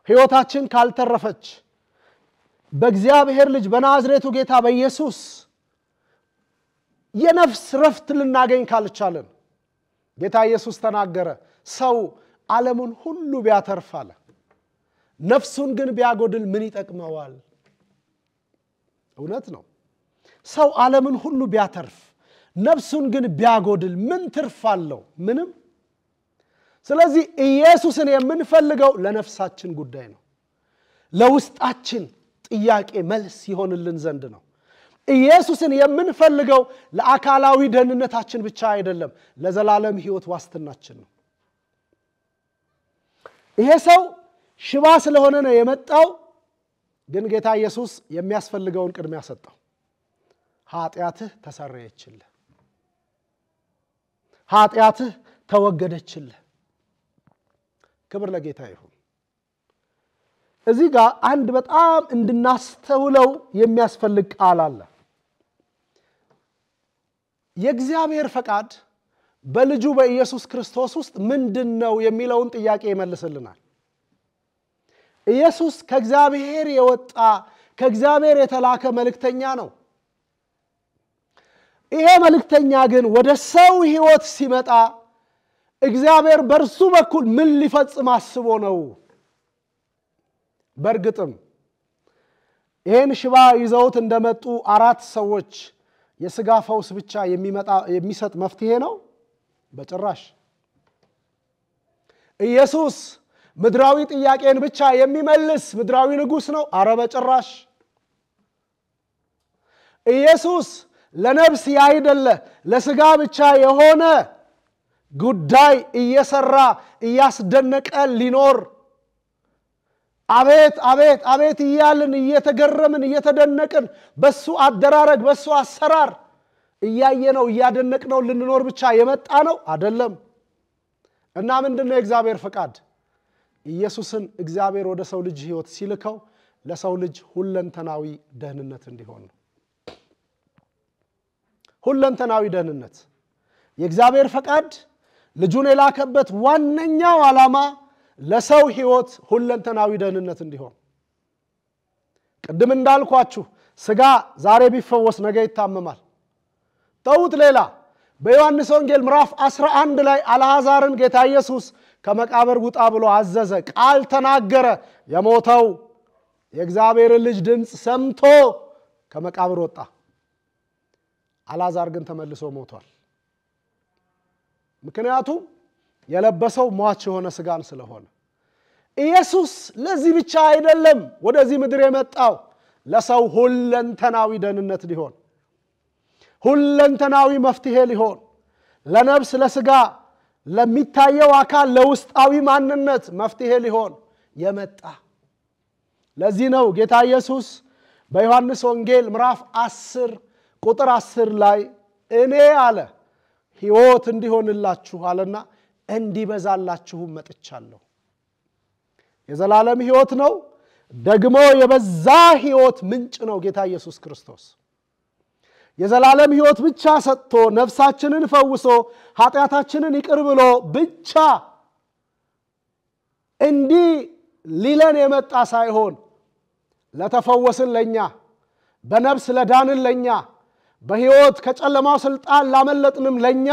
ሕይወታችን ካልተረፈች በእግዚአብሔር ልጅ በናዝሬቱ ጌታ በኢየሱስ የነፍስ ረፍት ልናገኝ ካልቻለን ጌታ ኢየሱስ ተናገረ። ሰው ዓለሙን ሁሉ ቢያተርፍ አለ፣ ነፍሱን ግን ቢያጎድል ምን ይጠቅመዋል? እውነት ነው። ሰው ዓለምን ሁሉ ቢያተርፍ ነፍሱን ግን ቢያጎድል ምን ትርፍ አለው? ምንም። ስለዚህ ኢየሱስን የምንፈልገው ለነፍሳችን ጉዳይ ነው። ለውስጣችን ጥያቄ መልስ ይሆንልን ዘንድ ነው። ኢየሱስን የምንፈልገው ለአካላዊ ደህንነታችን ብቻ አይደለም፣ ለዘላለም ሕይወት ዋስትናችን ነው። ይሄ ሰው ሽባ ስለሆነ ነው የመጣው፣ ግን ጌታ ኢየሱስ የሚያስፈልገውን ቅድሚያ ሰጠው። ኃጢአትህ ተሰረየችልህ፣ ኃጢአትህ ተወገደችልህ። ክብር ለጌታ ይሁን። እዚህ ጋር አንድ በጣም እንድናስተውለው የሚያስፈልግ ቃል አለ። የእግዚአብሔር ፈቃድ በልጁ በኢየሱስ ክርስቶስ ውስጥ ምንድነው የሚለውን ጥያቄ ይመልስልናል። ኢየሱስ ከእግዚአብሔር የወጣ ከእግዚአብሔር የተላከ መልእክተኛ ነው። ይሄ መልእክተኛ ግን ወደ ሰው ሕይወት ሲመጣ እግዚአብሔር በእርሱ በኩል ምን ሊፈጽም አስቦ ነው? በእርግጥም ይሄን ሽባ ይዘውት እንደመጡ 4 ሰዎች የሥጋ ፈውስ ብቻ የሚሰጥ መፍትሄ ነው? በጭራሽ። ኢየሱስ ምድራዊ ጥያቄን ብቻ የሚመልስ ምድራዊ ንጉሥ ነው? አረ በጭራሽ። ኢየሱስ ለነፍስ ያይደለ ለሥጋ ብቻ የሆነ ጉዳይ እየሰራ እያስደነቀ ሊኖር አቤት አቤት አቤት እያልን እየተገረምን እየተደነቅን በሱ አደራረግ በሱ አሰራር እያየነው እያደነቅነው ልንኖር ብቻ የመጣ ነው አይደለም። እና ምንድነው የእግዚአብሔር ፈቃድ? ኢየሱስን እግዚአብሔር ወደ ሰው ልጅ ሕይወት ሲልከው ለሰው ልጅ ሁለንተናዊ ደህንነት እንዲሆን ነው። ሁለንተናዊ ደህንነት የእግዚአብሔር ፈቃድ ልጁን የላከበት ዋነኛው ዓላማ ለሰው ሕይወት ሁለንተናዊ ደህንነት እንዲሆን። ቅድም እንዳልኳችሁ ሥጋ ዛሬ ቢፈወስ ነገ ይታመማል። ተውት ሌላ። በዮሐንስ ወንጌል ምዕራፍ 11 ላይ አልዓዛርን ጌታ ኢየሱስ ከመቃብር ውጣ ብሎ አዘዘ፣ ቃል ተናገረ። የሞተው የእግዚአብሔር ልጅ ድምጽ ሰምቶ ከመቃብር ወጣ። አልዓዛር ግን ተመልሶ ሞቷል። ምክንያቱም የለበሰው ሟች የሆነ ሥጋን ስለሆነ። ኢየሱስ ለዚህ ብቻ አይደለም ወደዚህ ምድር የመጣው፣ ለሰው ሁለንተናዊ ደህንነት ሊሆን፣ ሁለንተናዊ መፍትሄ ሊሆን፣ ለነፍስ ለሥጋ ለሚታየው አካል ለውስጣዊ ማንነት መፍትሄ ሊሆን የመጣ። ለዚህ ነው ጌታ ኢየሱስ በዮሐንስ ወንጌል ምዕራፍ 10 ቁጥር 10 ላይ እኔ አለ ሕይወት እንዲሆንላችሁ አለና እንዲበዛላችሁም መጥቻለሁ። የዘላለም ሕይወት ነው፣ ደግሞ የበዛ ሕይወት ምንጭ ነው ጌታ ኢየሱስ ክርስቶስ። የዘላለም ሕይወት ብቻ ሰጥቶ ነፍሳችንን ፈውሶ ኃጢአታችንን ይቅር ብሎ ብቻ እንዲህ ሊለን የመጣ ሳይሆን ለተፈወስን ለኛ፣ በነፍስ ለዳንን ለኛ፣ በሕይወት ከጨለማው ስልጣን ላመለጥንም ለኛ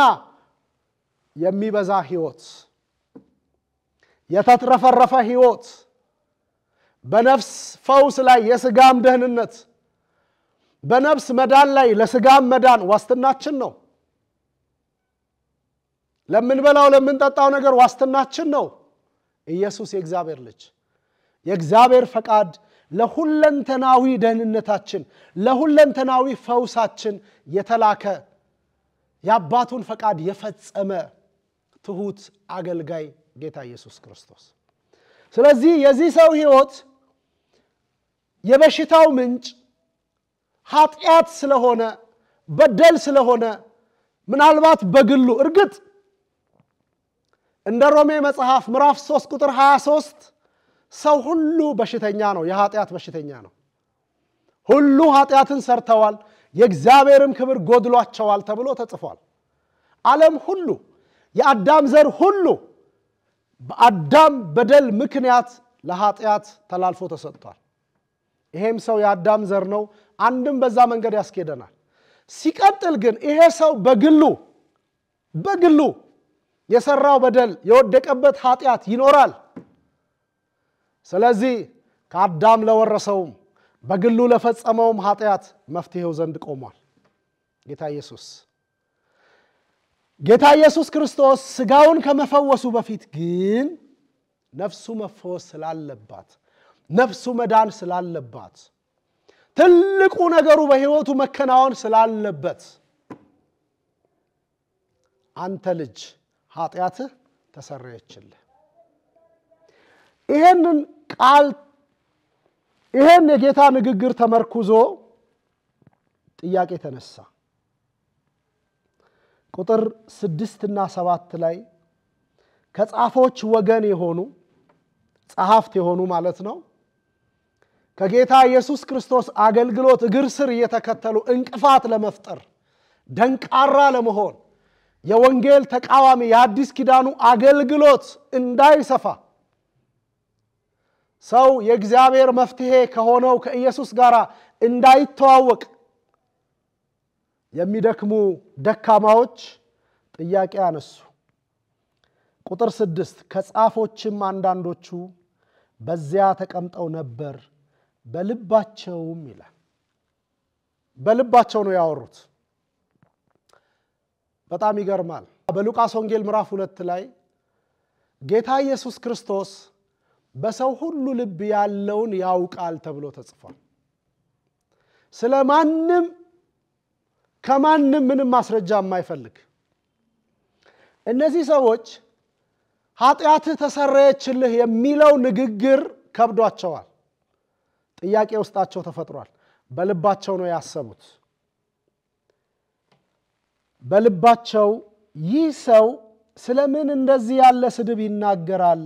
የሚበዛ ሕይወት የተትረፈረፈ ሕይወት በነፍስ ፈውስ ላይ የሥጋም ደህንነት በነፍስ መዳን ላይ ለሥጋም መዳን ዋስትናችን ነው። ለምንበላው ለምንጠጣው ነገር ዋስትናችን ነው። ኢየሱስ የእግዚአብሔር ልጅ የእግዚአብሔር ፈቃድ ለሁለንተናዊ ደህንነታችን ለሁለንተናዊ ፈውሳችን የተላከ የአባቱን ፈቃድ የፈጸመ ትሁት አገልጋይ ጌታ ኢየሱስ ክርስቶስ። ስለዚህ የዚህ ሰው ሕይወት የበሽታው ምንጭ ኃጢአት ስለሆነ በደል ስለሆነ ምናልባት በግሉ እርግጥ እንደ ሮሜ መጽሐፍ ምዕራፍ 3 ቁጥር 23 ሰው ሁሉ በሽተኛ ነው፣ የኃጢአት በሽተኛ ነው። ሁሉ ኃጢአትን ሰርተዋል የእግዚአብሔርም ክብር ጎድሏቸዋል ተብሎ ተጽፏል። ዓለም ሁሉ የአዳም ዘር ሁሉ በአዳም በደል ምክንያት ለኃጢአት ተላልፎ ተሰጥቷል። ይሄም ሰው የአዳም ዘር ነው። አንድም በዛ መንገድ ያስኬደናል። ሲቀጥል ግን ይሄ ሰው በግሉ የሰራው በደል የወደቀበት ኃጢአት ይኖራል። ስለዚህ ከአዳም ለወረሰውም በግሉ ለፈጸመውም ኃጢአት መፍትሄው ዘንድ ቆሟል ጌታ ኢየሱስ ክርስቶስ ሥጋውን ከመፈወሱ በፊት ግን ነፍሱ መፈወስ ስላለባት ነፍሱ መዳን ስላለባት ትልቁ ነገሩ በሕይወቱ መከናወን ስላለበት አንተ ልጅ ኃጢአትህ ተሰረየችልህ። ይሄን የጌታ ንግግር ተመርኩዞ ጥያቄ ተነሳ። ቁጥር 6 እና 7 ላይ ከጻፎች ወገን የሆኑ ጸሐፍት የሆኑ ማለት ነው ከጌታ ኢየሱስ ክርስቶስ አገልግሎት እግር ስር እየተከተሉ እንቅፋት ለመፍጠር ደንቃራ ለመሆን የወንጌል ተቃዋሚ የአዲስ ኪዳኑ አገልግሎት እንዳይሰፋ ሰው የእግዚአብሔር መፍትሄ ከሆነው ከኢየሱስ ጋር እንዳይተዋወቅ የሚደክሙ ደካማዎች ጥያቄ አነሱ። ቁጥር 6 ከጻፎችም አንዳንዶቹ በዚያ ተቀምጠው ነበር በልባቸውም ይላል። በልባቸው ነው ያወሩት። በጣም ይገርማል። በሉቃስ ወንጌል ምዕራፍ 2 ላይ ጌታ ኢየሱስ ክርስቶስ በሰው ሁሉ ልብ ያለውን ያውቃል ተብሎ ተጽፏል። ስለማንም ከማንም ምንም ማስረጃ የማይፈልግ እነዚህ ሰዎች ኃጢአትህ ተሰረየችልህ የሚለው ንግግር ከብዷቸዋል። ጥያቄ ውስጣቸው ተፈጥሯል። በልባቸው ነው ያሰቡት። በልባቸው ይህ ሰው ስለምን እንደዚህ ያለ ስድብ ይናገራል?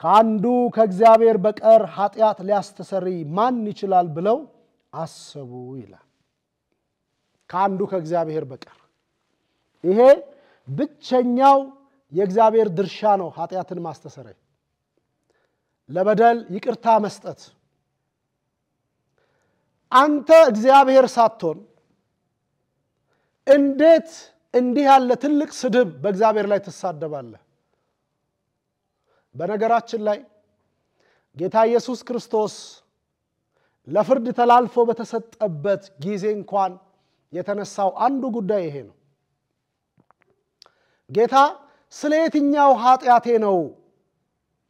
ከአንዱ ከእግዚአብሔር በቀር ኃጢአት ሊያስተሰርይ ማን ይችላል ብለው አሰቡ ይላል። ከአንዱ ከእግዚአብሔር በቀር ይሄ ብቸኛው የእግዚአብሔር ድርሻ ነው። ኃጢአትን ማስተሰረይ ለበደል ይቅርታ መስጠት። አንተ እግዚአብሔር ሳትሆን እንዴት እንዲህ ያለ ትልቅ ስድብ በእግዚአብሔር ላይ ተሳደባለህ? በነገራችን ላይ ጌታ ኢየሱስ ክርስቶስ ለፍርድ ተላልፎ በተሰጠበት ጊዜ እንኳን የተነሳው አንዱ ጉዳይ ይሄ ነው። ጌታ ስለየትኛው ኃጢአቴ ነው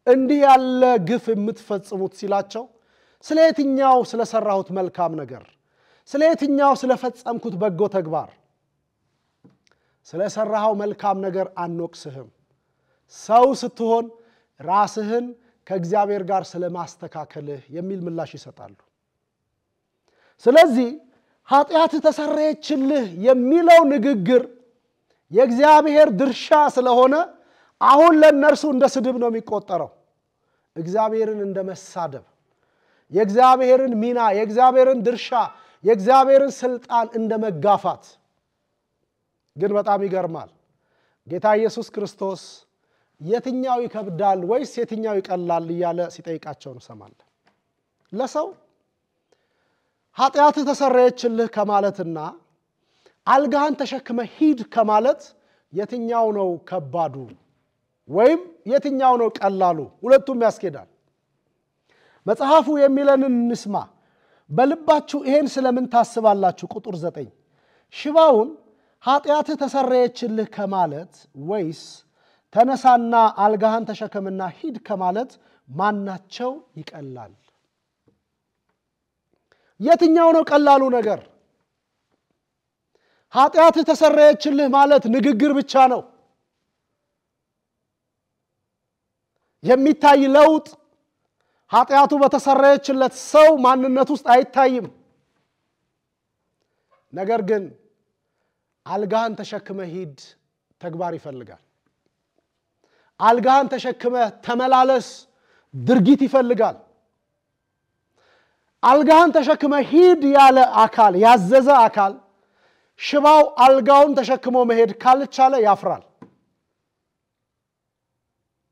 እንዲህ ያለ ግፍ የምትፈጽሙት ሲላቸው ስለየትኛው ስለሰራሁት መልካም ነገር ስለየትኛው ስለፈጸምኩት በጎ ተግባር ስለሰራው መልካም ነገር አንወቅስህም ሰው ስትሆን ራስህን ከእግዚአብሔር ጋር ስለማስተካከልህ የሚል ምላሽ ይሰጣሉ። ስለዚህ ኃጢአት ተሰረየችልህ የሚለው ንግግር የእግዚአብሔር ድርሻ ስለሆነ አሁን ለነርሱ እንደ ስድብ ነው የሚቆጠረው። እግዚአብሔርን እንደ መሳደብ የእግዚአብሔርን ሚና የእግዚአብሔርን ድርሻ የእግዚአብሔርን ስልጣን እንደ መጋፋት። ግን በጣም ይገርማል። ጌታ ኢየሱስ ክርስቶስ የትኛው ይከብዳል ወይስ የትኛው ይቀላል እያለ ሲጠይቃቸው እንሰማለን። ለሰው ኃጢአት ተሰረየችልህ ከማለትና አልጋህን ተሸክመ ሂድ ከማለት የትኛው ነው ከባዱ ወይም የትኛው ነው ቀላሉ? ሁለቱም ያስኬዳል። መጽሐፉ የሚለንን እንስማ። በልባችሁ ይሄን ስለምን ታስባላችሁ? ቁጥር 9 ሽባውን ኃጢአትህ ተሰረየችልህ ከማለት ወይስ ተነሳና አልጋህን ተሸከምና ሂድ ከማለት ማናቸው ይቀላል? የትኛው ነው ቀላሉ ነገር? ኃጢአትህ ተሰረየችልህ ማለት ንግግር ብቻ ነው። የሚታይ ለውጥ ኃጢአቱ በተሰረየችለት ሰው ማንነት ውስጥ አይታይም። ነገር ግን አልጋህን ተሸክመ ሂድ ተግባር ይፈልጋል። አልጋህን ተሸክመ ተመላለስ ድርጊት ይፈልጋል። አልጋህን ተሸክመ ሂድ ያለ አካል ያዘዘ አካል ሽባው አልጋውን ተሸክሞ መሄድ ካልቻለ ያፍራል።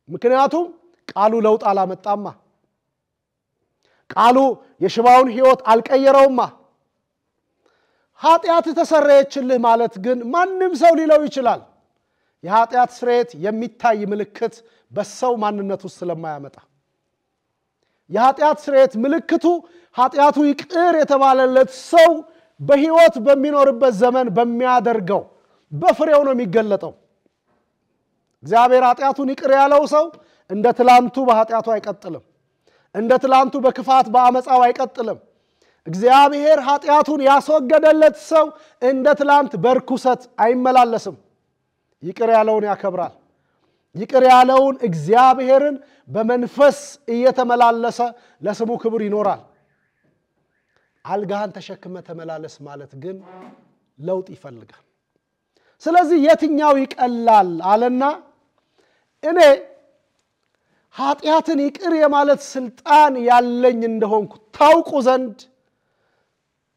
ምክንያቱም ቃሉ ለውጥ አላመጣማ። ቃሉ የሽባውን ሕይወት አልቀየረውማ። ኃጢአት ተሰረየችልህ ማለት ግን ማንንም ሰው ሊለው ይችላል። የኃጢአት ስርየት የሚታይ ምልክት በሰው ማንነት ውስጥ ስለማያመጣ የኃጢአት ስርየት ምልክቱ ኃጢአቱ ይቅር የተባለለት ሰው በሕይወት በሚኖርበት ዘመን በሚያደርገው በፍሬው ነው የሚገለጠው። እግዚአብሔር ኃጢአቱን ይቅር ያለው ሰው እንደ ትላንቱ በኃጢአቱ አይቀጥልም። እንደ ትላንቱ በክፋት በአመፃው አይቀጥልም። እግዚአብሔር ኃጢአቱን ያስወገደለት ሰው እንደ ትላንት በርኩሰት አይመላለስም። ይቅር ያለውን ያከብራል። ይቅር ያለውን እግዚአብሔርን በመንፈስ እየተመላለሰ ለስሙ ክብር ይኖራል። አልጋህን ተሸክመ ተመላለስ ማለት ግን ለውጥ ይፈልጋል። ስለዚህ የትኛው ይቀላል አለና እኔ ኃጢአትን ይቅር የማለት ስልጣን ያለኝ እንደሆንኩ ታውቁ ዘንድ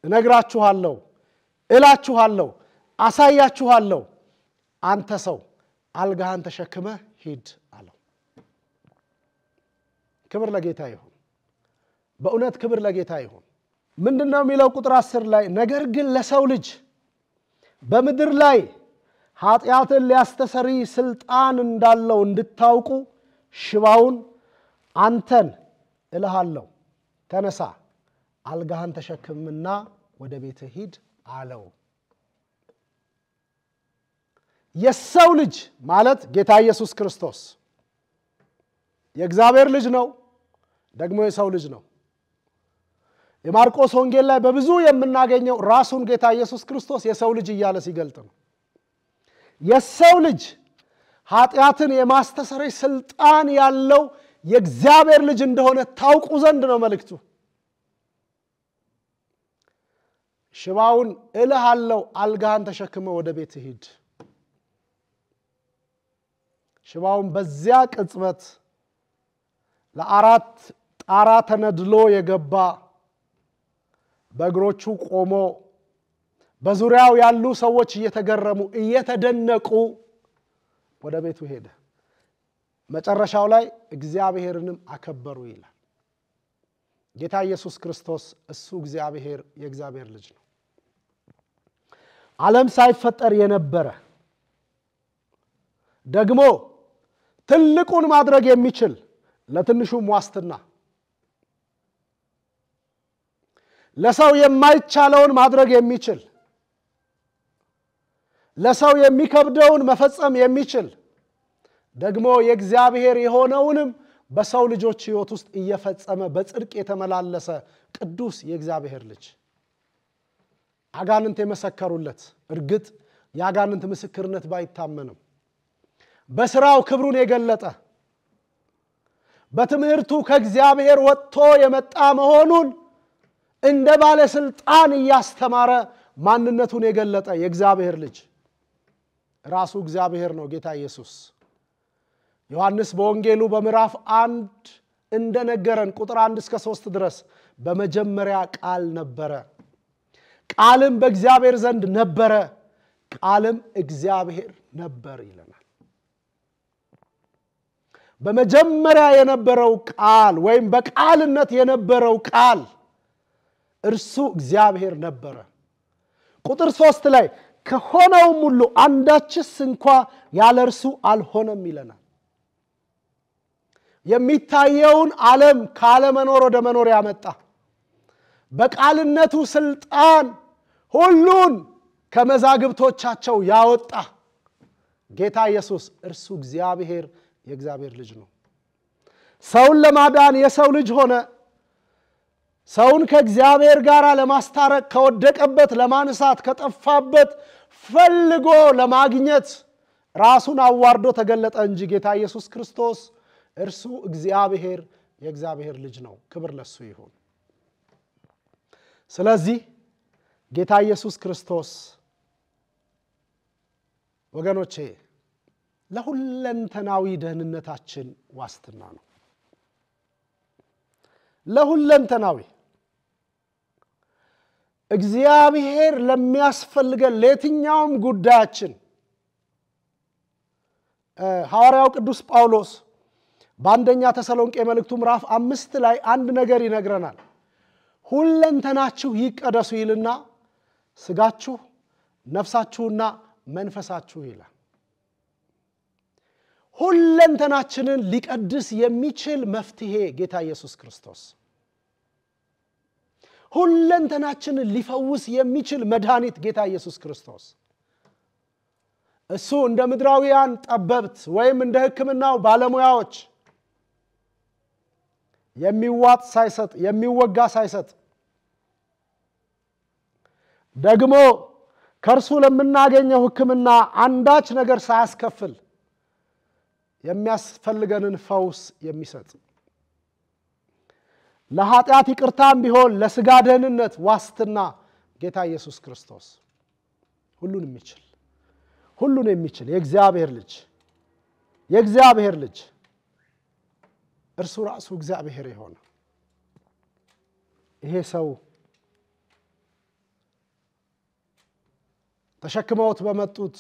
እነግራችኋለሁ፣ እላችኋለሁ፣ አሳያችኋለሁ። አንተ ሰው አልጋህን ተሸክመ ሂድ አለው። ክብር ለጌታ ይሁን። በእውነት ክብር ለጌታ ይሁን። ምንድነው የሚለው ቁጥር 10 ላይ? ነገር ግን ለሰው ልጅ በምድር ላይ ኃጢአትን ሊያስተሰሪ ስልጣን እንዳለው እንድታውቁ ሽባውን አንተን እልሃለሁ ተነሳ አልጋህን ተሸክምና ወደ ቤት ሂድ አለው። የሰው ልጅ ማለት ጌታ ኢየሱስ ክርስቶስ የእግዚአብሔር ልጅ ነው፣ ደግሞ የሰው ልጅ ነው። የማርቆስ ወንጌል ላይ በብዙ የምናገኘው ራሱን ጌታ ኢየሱስ ክርስቶስ የሰው ልጅ እያለ ሲገልጥ ነው። የሰው ልጅ ኃጢአትን የማስተሰረይ ስልጣን ያለው የእግዚአብሔር ልጅ እንደሆነ ታውቁ ዘንድ ነው መልእክቱ። ሽባውን እልሃለሁ አልጋህን ተሸክመ ወደ ቤት ሂድ። ሽባውን በዚያ ቅጽበት ለአራት ጣራ ተነድሎ የገባ በእግሮቹ ቆሞ በዙሪያው ያሉ ሰዎች እየተገረሙ እየተደነቁ ወደ ቤቱ ሄደ። መጨረሻው ላይ እግዚአብሔርንም አከበሩ ይላል። ጌታ ኢየሱስ ክርስቶስ እሱ እግዚአብሔር የእግዚአብሔር ልጅ ነው። ዓለም ሳይፈጠር የነበረ ደግሞ ትልቁን ማድረግ የሚችል ለትንሹም ዋስትና ለሰው የማይቻለውን ማድረግ የሚችል ለሰው የሚከብደውን መፈጸም የሚችል ደግሞ የእግዚአብሔር የሆነውንም በሰው ልጆች ሕይወት ውስጥ እየፈጸመ በጽድቅ የተመላለሰ ቅዱስ የእግዚአብሔር ልጅ አጋንንት የመሰከሩለት እርግጥ ያጋንንት ምስክርነት ባይታመንም በስራው ክብሩን የገለጠ በትምህርቱ ከእግዚአብሔር ወጥቶ የመጣ መሆኑን እንደ ባለ ስልጣን ያስተማረ ማንነቱን የገለጠ የእግዚአብሔር ልጅ ራሱ እግዚአብሔር ነው ጌታ ኢየሱስ። ዮሐንስ በወንጌሉ በምዕራፍ 1 እንደነገረን ቁጥር 1 እስከ 3 ድረስ በመጀመሪያ ቃል ነበረ፣ ቃልም በእግዚአብሔር ዘንድ ነበረ፣ ቃልም እግዚአብሔር ነበር ይለናል። በመጀመሪያ የነበረው ቃል ወይም በቃልነት የነበረው ቃል እርሱ እግዚአብሔር ነበረ። ቁጥር 3 ላይ ከሆነው ሁሉ አንዳችስ እንኳን ያለ እርሱ አልሆነም ይለናል። የሚታየውን ዓለም ካለመኖር ወደ መኖር ያመጣ በቃልነቱ ስልጣን ሁሉን ከመዛግብቶቻቸው ያወጣ ጌታ ኢየሱስ እርሱ እግዚአብሔር የእግዚአብሔር ልጅ ነው። ሰውን ለማዳን የሰው ልጅ ሆነ። ሰውን ከእግዚአብሔር ጋር ለማስታረቅ ከወደቀበት ለማንሳት ከጠፋበት ፈልጎ ለማግኘት ራሱን አዋርዶ ተገለጠ እንጂ ጌታ ኢየሱስ ክርስቶስ እርሱ እግዚአብሔር የእግዚአብሔር ልጅ ነው። ክብር ለሱ ይሁን። ስለዚህ ጌታ ኢየሱስ ክርስቶስ ወገኖቼ ለሁለንተናዊ ደህንነታችን ዋስትና ነው። ለሁለንተናዊ እግዚአብሔር ለሚያስፈልገን ለየትኛውም ጉዳያችን ሐዋርያው ቅዱስ ጳውሎስ በአንደኛ ተሰሎንቄ መልእክቱ ምዕራፍ 5 ላይ አንድ ነገር ይነግረናል። ሁለንተናችሁ ይቀደሱ ይልና ስጋችሁ ነፍሳችሁና መንፈሳችሁ ይላል። ሁለንተናችንን ሊቀድስ የሚችል መፍትሄ ጌታ ኢየሱስ ክርስቶስ፣ ሁለንተናችንን ሊፈውስ የሚችል መድኃኒት ጌታ ኢየሱስ ክርስቶስ። እሱ እንደ ምድራውያን ጠበብት ወይም እንደ ሕክምናው ባለሙያዎች የሚዋጥ ሳይሰጥ የሚወጋ ሳይሰጥ ደግሞ ከርሱ ለምናገኘው ሕክምና አንዳች ነገር ሳያስከፍል የሚያስፈልገንን ፈውስ የሚሰጥ ለኃጢአት ይቅርታም ቢሆን ለሥጋ ደህንነት ዋስትና ጌታ ኢየሱስ ክርስቶስ ሁሉን የሚችል የእግዚአብሔር ልጅ እርሱ ራሱ እግዚአብሔር የሆነ ይሄ ሰው ተሸክመውት በመጡት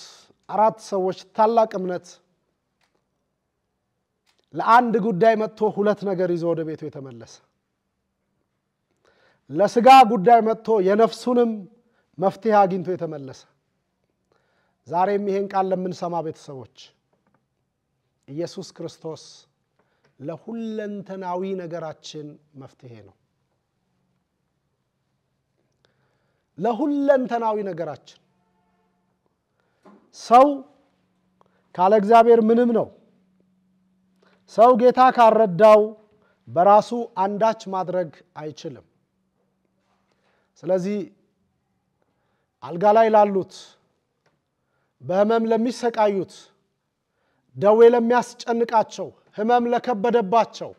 4 ሰዎች ታላቅ እምነት ለአንድ ጉዳይ መጥቶ 2 ነገር ይዞ ወደ ቤቱ የተመለሰ፣ ለሥጋ ጉዳይ መጥቶ የነፍሱንም መፍትሄ አግኝቶ የተመለሰ። ዛሬም ይሄን ቃል ለምንሰማ ቤተሰቦች ኢየሱስ ክርስቶስ ለሁለንተናዊ ነገራችን መፍትሄ ነው። ለሁለንተናዊ ነገራችን ሰው ካለ እግዚአብሔር ምንም ነው። ሰው ጌታ ካረዳው በራሱ አንዳች ማድረግ አይችልም። ስለዚህ አልጋ ላይ ላሉት፣ በህመም ለሚሰቃዩት፣ ደዌ ለሚያስጨንቃቸው፣ ህመም ለከበደባቸው፣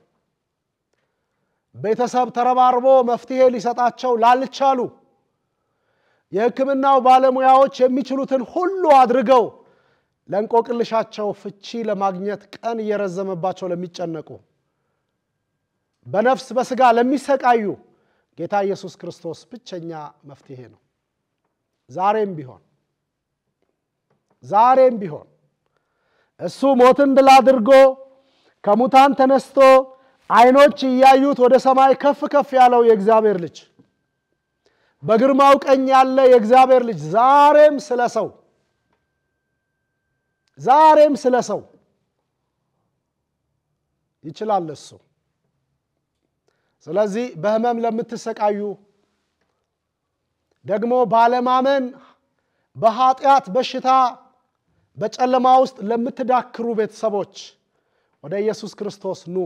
ቤተሰብ ተረባርቦ መፍትሄ ሊሰጣቸው ላልቻሉ፣ የሕክምናው ባለሙያዎች የሚችሉትን ሁሉ አድርገው ለንቆቅልሻቸው ፍቺ ለማግኘት ቀን እየረዘመባቸው ለሚጨነቁ፣ በነፍስ በሥጋ ለሚሰቃዩ ጌታ ኢየሱስ ክርስቶስ ብቸኛ መፍትሄ ነው። ዛሬም ቢሆን እሱ ሞትን ድል አድርጎ ከሙታን ተነስቶ አይኖች እያዩት ወደ ሰማይ ከፍ ከፍ ያለው የእግዚአብሔር ልጅ፣ በግርማው ቀኝ ያለ የእግዚአብሔር ልጅ ዛሬም ስለ ሰው ይችላል እሱ። ስለዚህ በህመም ለምትሰቃዩ፣ ደግሞ ባለማመን በኃጢአት በሽታ በጨለማ ውስጥ ለምትዳክሩ ቤተሰቦች ወደ ኢየሱስ ክርስቶስ ኑ።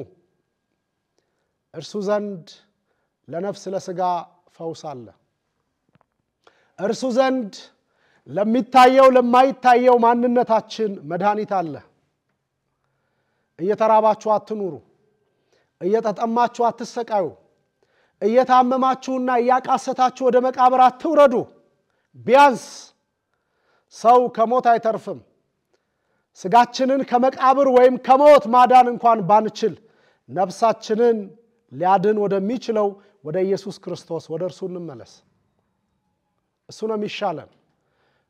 እርሱ ዘንድ ለነፍስ ለሥጋ ፈውስ አለ። እርሱ ዘንድ ለሚታየው ለማይታየው ማንነታችን መድኃኒት አለ። እየተራባችሁ አትኑሩ፣ እየተጠማችሁ አትሰቃዩ፣ እየታመማችሁና እያቃሰታችሁ ወደ መቃብር አትውረዱ። ቢያንስ ሰው ከሞት አይተርፍም። ስጋችንን ከመቃብር ወይም ከሞት ማዳን እንኳን ባንችል ነፍሳችንን ሊያድን ወደሚችለው ወደ ኢየሱስ ክርስቶስ ወደ እርሱ እንመለስ። እሱ ነው የሚሻለን፣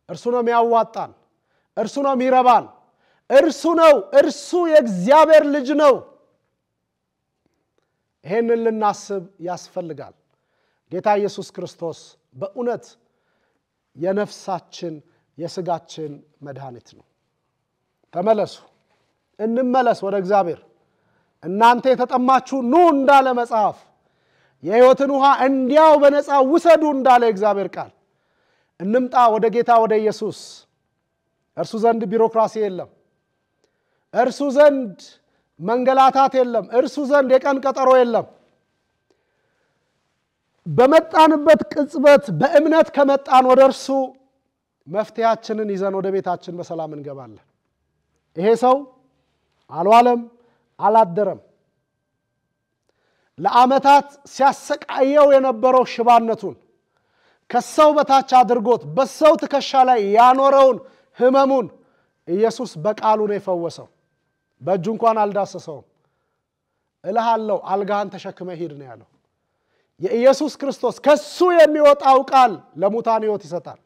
እርሱ ነው የሚያዋጣን፣ እርሱ ነው የሚረባን፣ እርሱ የእግዚአብሔር ልጅ ነው። ይሄንን ልናስብ ያስፈልጋል። ጌታ ኢየሱስ ክርስቶስ በእውነት የነፍሳችን የሥጋችን መድኃኒት ነው። ተመለሱ፣ እንመለስ ወደ እግዚአብሔር፣ እናንተ የተጠማችሁ ኑ እንዳለ መጽሐፍ የሕይወትን ውሃ እንዲያው በነፃ ውሰዱ እንዳለ እግዚአብሔር ቃል እንምጣ ወደ ጌታ ወደ ኢየሱስ። እርሱ ዘንድ ቢሮክራሲ የለም። እርሱ ዘንድ መንገላታት የለም። እርሱ ዘንድ የቀን ቀጠሮ የለም። በመጣንበት ቅጽበት በእምነት ከመጣን ወደ እርሱ መፍትያችንን ይዘን ወደ ቤታችን በሰላም እንገባለን። ይሄ ሰው አልዋለም አላደረም። ለዓመታት ሲያሰቃየው የነበረው ሽባነቱን ከሰው በታች አድርጎት በሰው ትከሻ ላይ ያኖረውን ህመሙን ኢየሱስ በቃሉ ነው የፈወሰው። በእጁ እንኳን አልዳሰሰውም። እልሃለሁ አልጋህን ተሸክመ ሂድ ነው ያለው። የኢየሱስ ክርስቶስ ከሱ የሚወጣው ቃል ለሙታን ሕይወት ይሰጣል።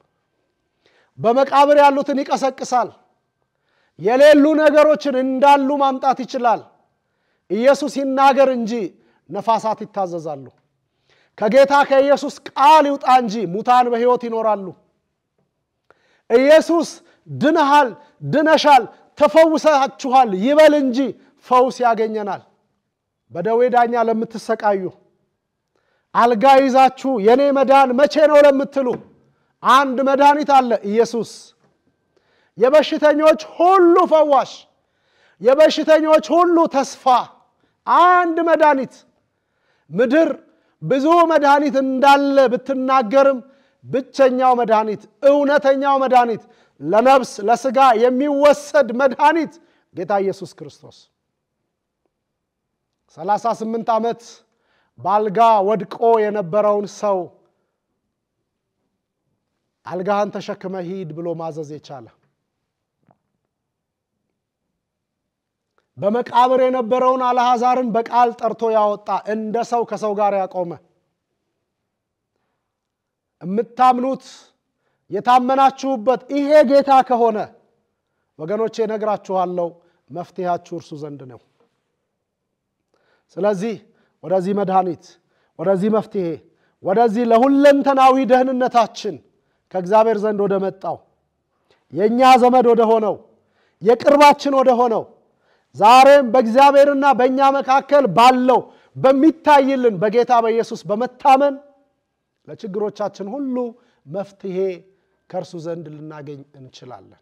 በመቃብር ያሉትን ይቀሰቅሳል። የሌሉ ነገሮችን እንዳሉ ማምጣት ይችላል። ኢየሱስ ይናገር እንጂ ነፋሳት ይታዘዛሉ። ከጌታ ከኢየሱስ ቃል ይውጣ እንጂ ሙታን በሕይወት ይኖራሉ። ኢየሱስ ድነሃል፣ ድነሻል፣ ተፈውሳችኋል ይበል እንጂ ፈውስ ያገኘናል። በደዌ ዳኛ ለምትሰቃዩ አልጋ ይዛችሁ የኔ መዳን መቼ ነው ለምትሉ አንድ መድኃኒት አለ ኢየሱስ። የበሽተኞች ሁሉ ፈዋሽ፣ የበሽተኞች ሁሉ ተስፋ አንድ መድኃኒት። ምድር ብዙ መድኃኒት እንዳለ ብትናገርም ብቸኛው መድኃኒት እውነተኛው መድኃኒት ለነፍስ ለሥጋ የሚወሰድ መድኃኒት ጌታ ኢየሱስ ክርስቶስ 38 ዓመት ባልጋ ወድቆ የነበረውን ሰው አልጋህን ተሸክመ ሂድ ብሎ ማዘዝ የቻለ በመቃብር የነበረውን አልዓዛርን በቃል ጠርቶ ያወጣ እንደ ሰው ከሰው ጋር ያቆመ እምታምኑት የታመናችሁበት ይሄ ጌታ ከሆነ ወገኖቼ ነግራችኋለሁ መፍትያችሁ እርሱ ዘንድ ነው። ስለዚህ ወደዚህ መድኃኒት ወደዚህ መፍትሄ ወደዚህ ለሁለንተናዊ ደህንነታችን ከእግዚአብሔር ዘንድ ወደ መጣው የኛ ዘመድ ወደ ሆነው የቅርባችን ወደ ሆነው ዛሬም በእግዚአብሔርና በእኛ መካከል ባለው በሚታይልን በጌታ በኢየሱስ በመታመን ለችግሮቻችን ሁሉ መፍትሄ ከእርሱ ዘንድ ልናገኝ እንችላለን።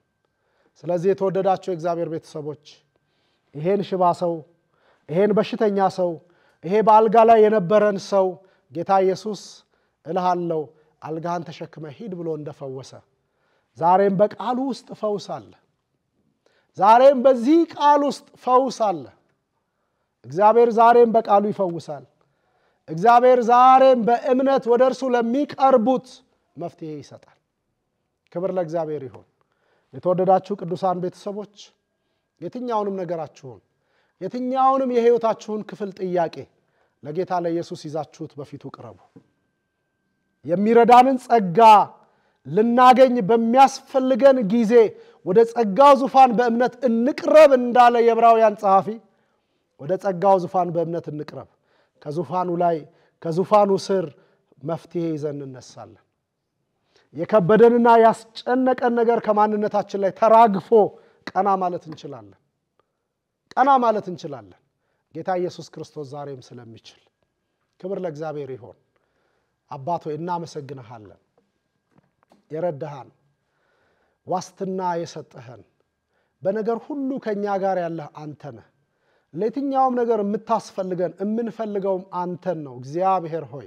ስለዚህ የተወደዳችሁ የእግዚአብሔር ቤተሰቦች ይሄን ሽባ ሰው ይሄን በሽተኛ ሰው ይሄ በአልጋ ላይ የነበረን ሰው ጌታ ኢየሱስ እልሃለሁ አልጋህን ተሸክመ ሂድ ብሎ እንደፈወሰ ዛሬም በቃሉ ውስጥ ፈውስ አለ። ዛሬም በዚህ ቃል ውስጥ ፈውስ አለ። እግዚአብሔር ዛሬም በቃሉ ይፈውሳል። እግዚአብሔር ዛሬም በእምነት ወደ እርሱ ለሚቀርቡት መፍትሄ ይሰጣል። ክብር ለእግዚአብሔር ይሁን። የተወደዳችሁ ቅዱሳን ቤተሰቦች የትኛውንም ነገራችሁን የትኛውንም የሕይወታችሁን ክፍል ጥያቄ ለጌታ ለኢየሱስ ይዛችሁት በፊቱ ቅረቡ። የሚረዳንን ጸጋ ልናገኝ በሚያስፈልገን ጊዜ ወደ ጸጋው ዙፋን በእምነት እንቅረብ እንዳለ የዕብራውያን ጸሐፊ ወደ ጸጋው ዙፋን በእምነት እንቅረብ። ከዙፋኑ ላይ ከዙፋኑ ስር መፍትሄ ይዘን እንነሳለን። የከበደንና ያስጨነቀን ነገር ከማንነታችን ላይ ተራግፎ ቀና ማለት እንችላለን። ቀና ማለት እንችላለን። ጌታ ኢየሱስ ክርስቶስ ዛሬም ስለሚችል ክብር ለእግዚአብሔር ይሁን። አባት ሆይ እናመሰግንሃለን። የረዳሃን ዋስትና የሰጠህን በነገር ሁሉ ከኛ ጋር ያለህ አንተ ነህ። ለየትኛውም ነገር የምታስፈልገን የምንፈልገውም አንተን ነው። እግዚአብሔር ሆይ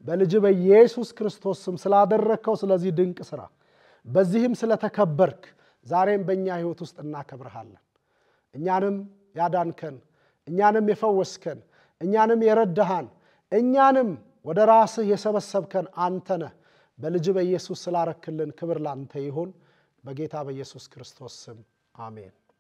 በልጅ በኢየሱስ ክርስቶስ ስም ስላደረከው ስለዚህ ድንቅ ሥራ በዚህም ስለተከበርክ ዛሬም በእኛ ሕይወት ውስጥ እናከብርሃለን። እኛንም ያዳንከን እኛንም የፈወስከን እኛንም የረዳሃን እኛንም ወደ ራስህ የሰበሰብከን አንተ ነህ። በልጅ በኢየሱስ ስላረክልን ክብር ላንተ ይሁን። በጌታ በኢየሱስ ክርስቶስ ስም አሜን።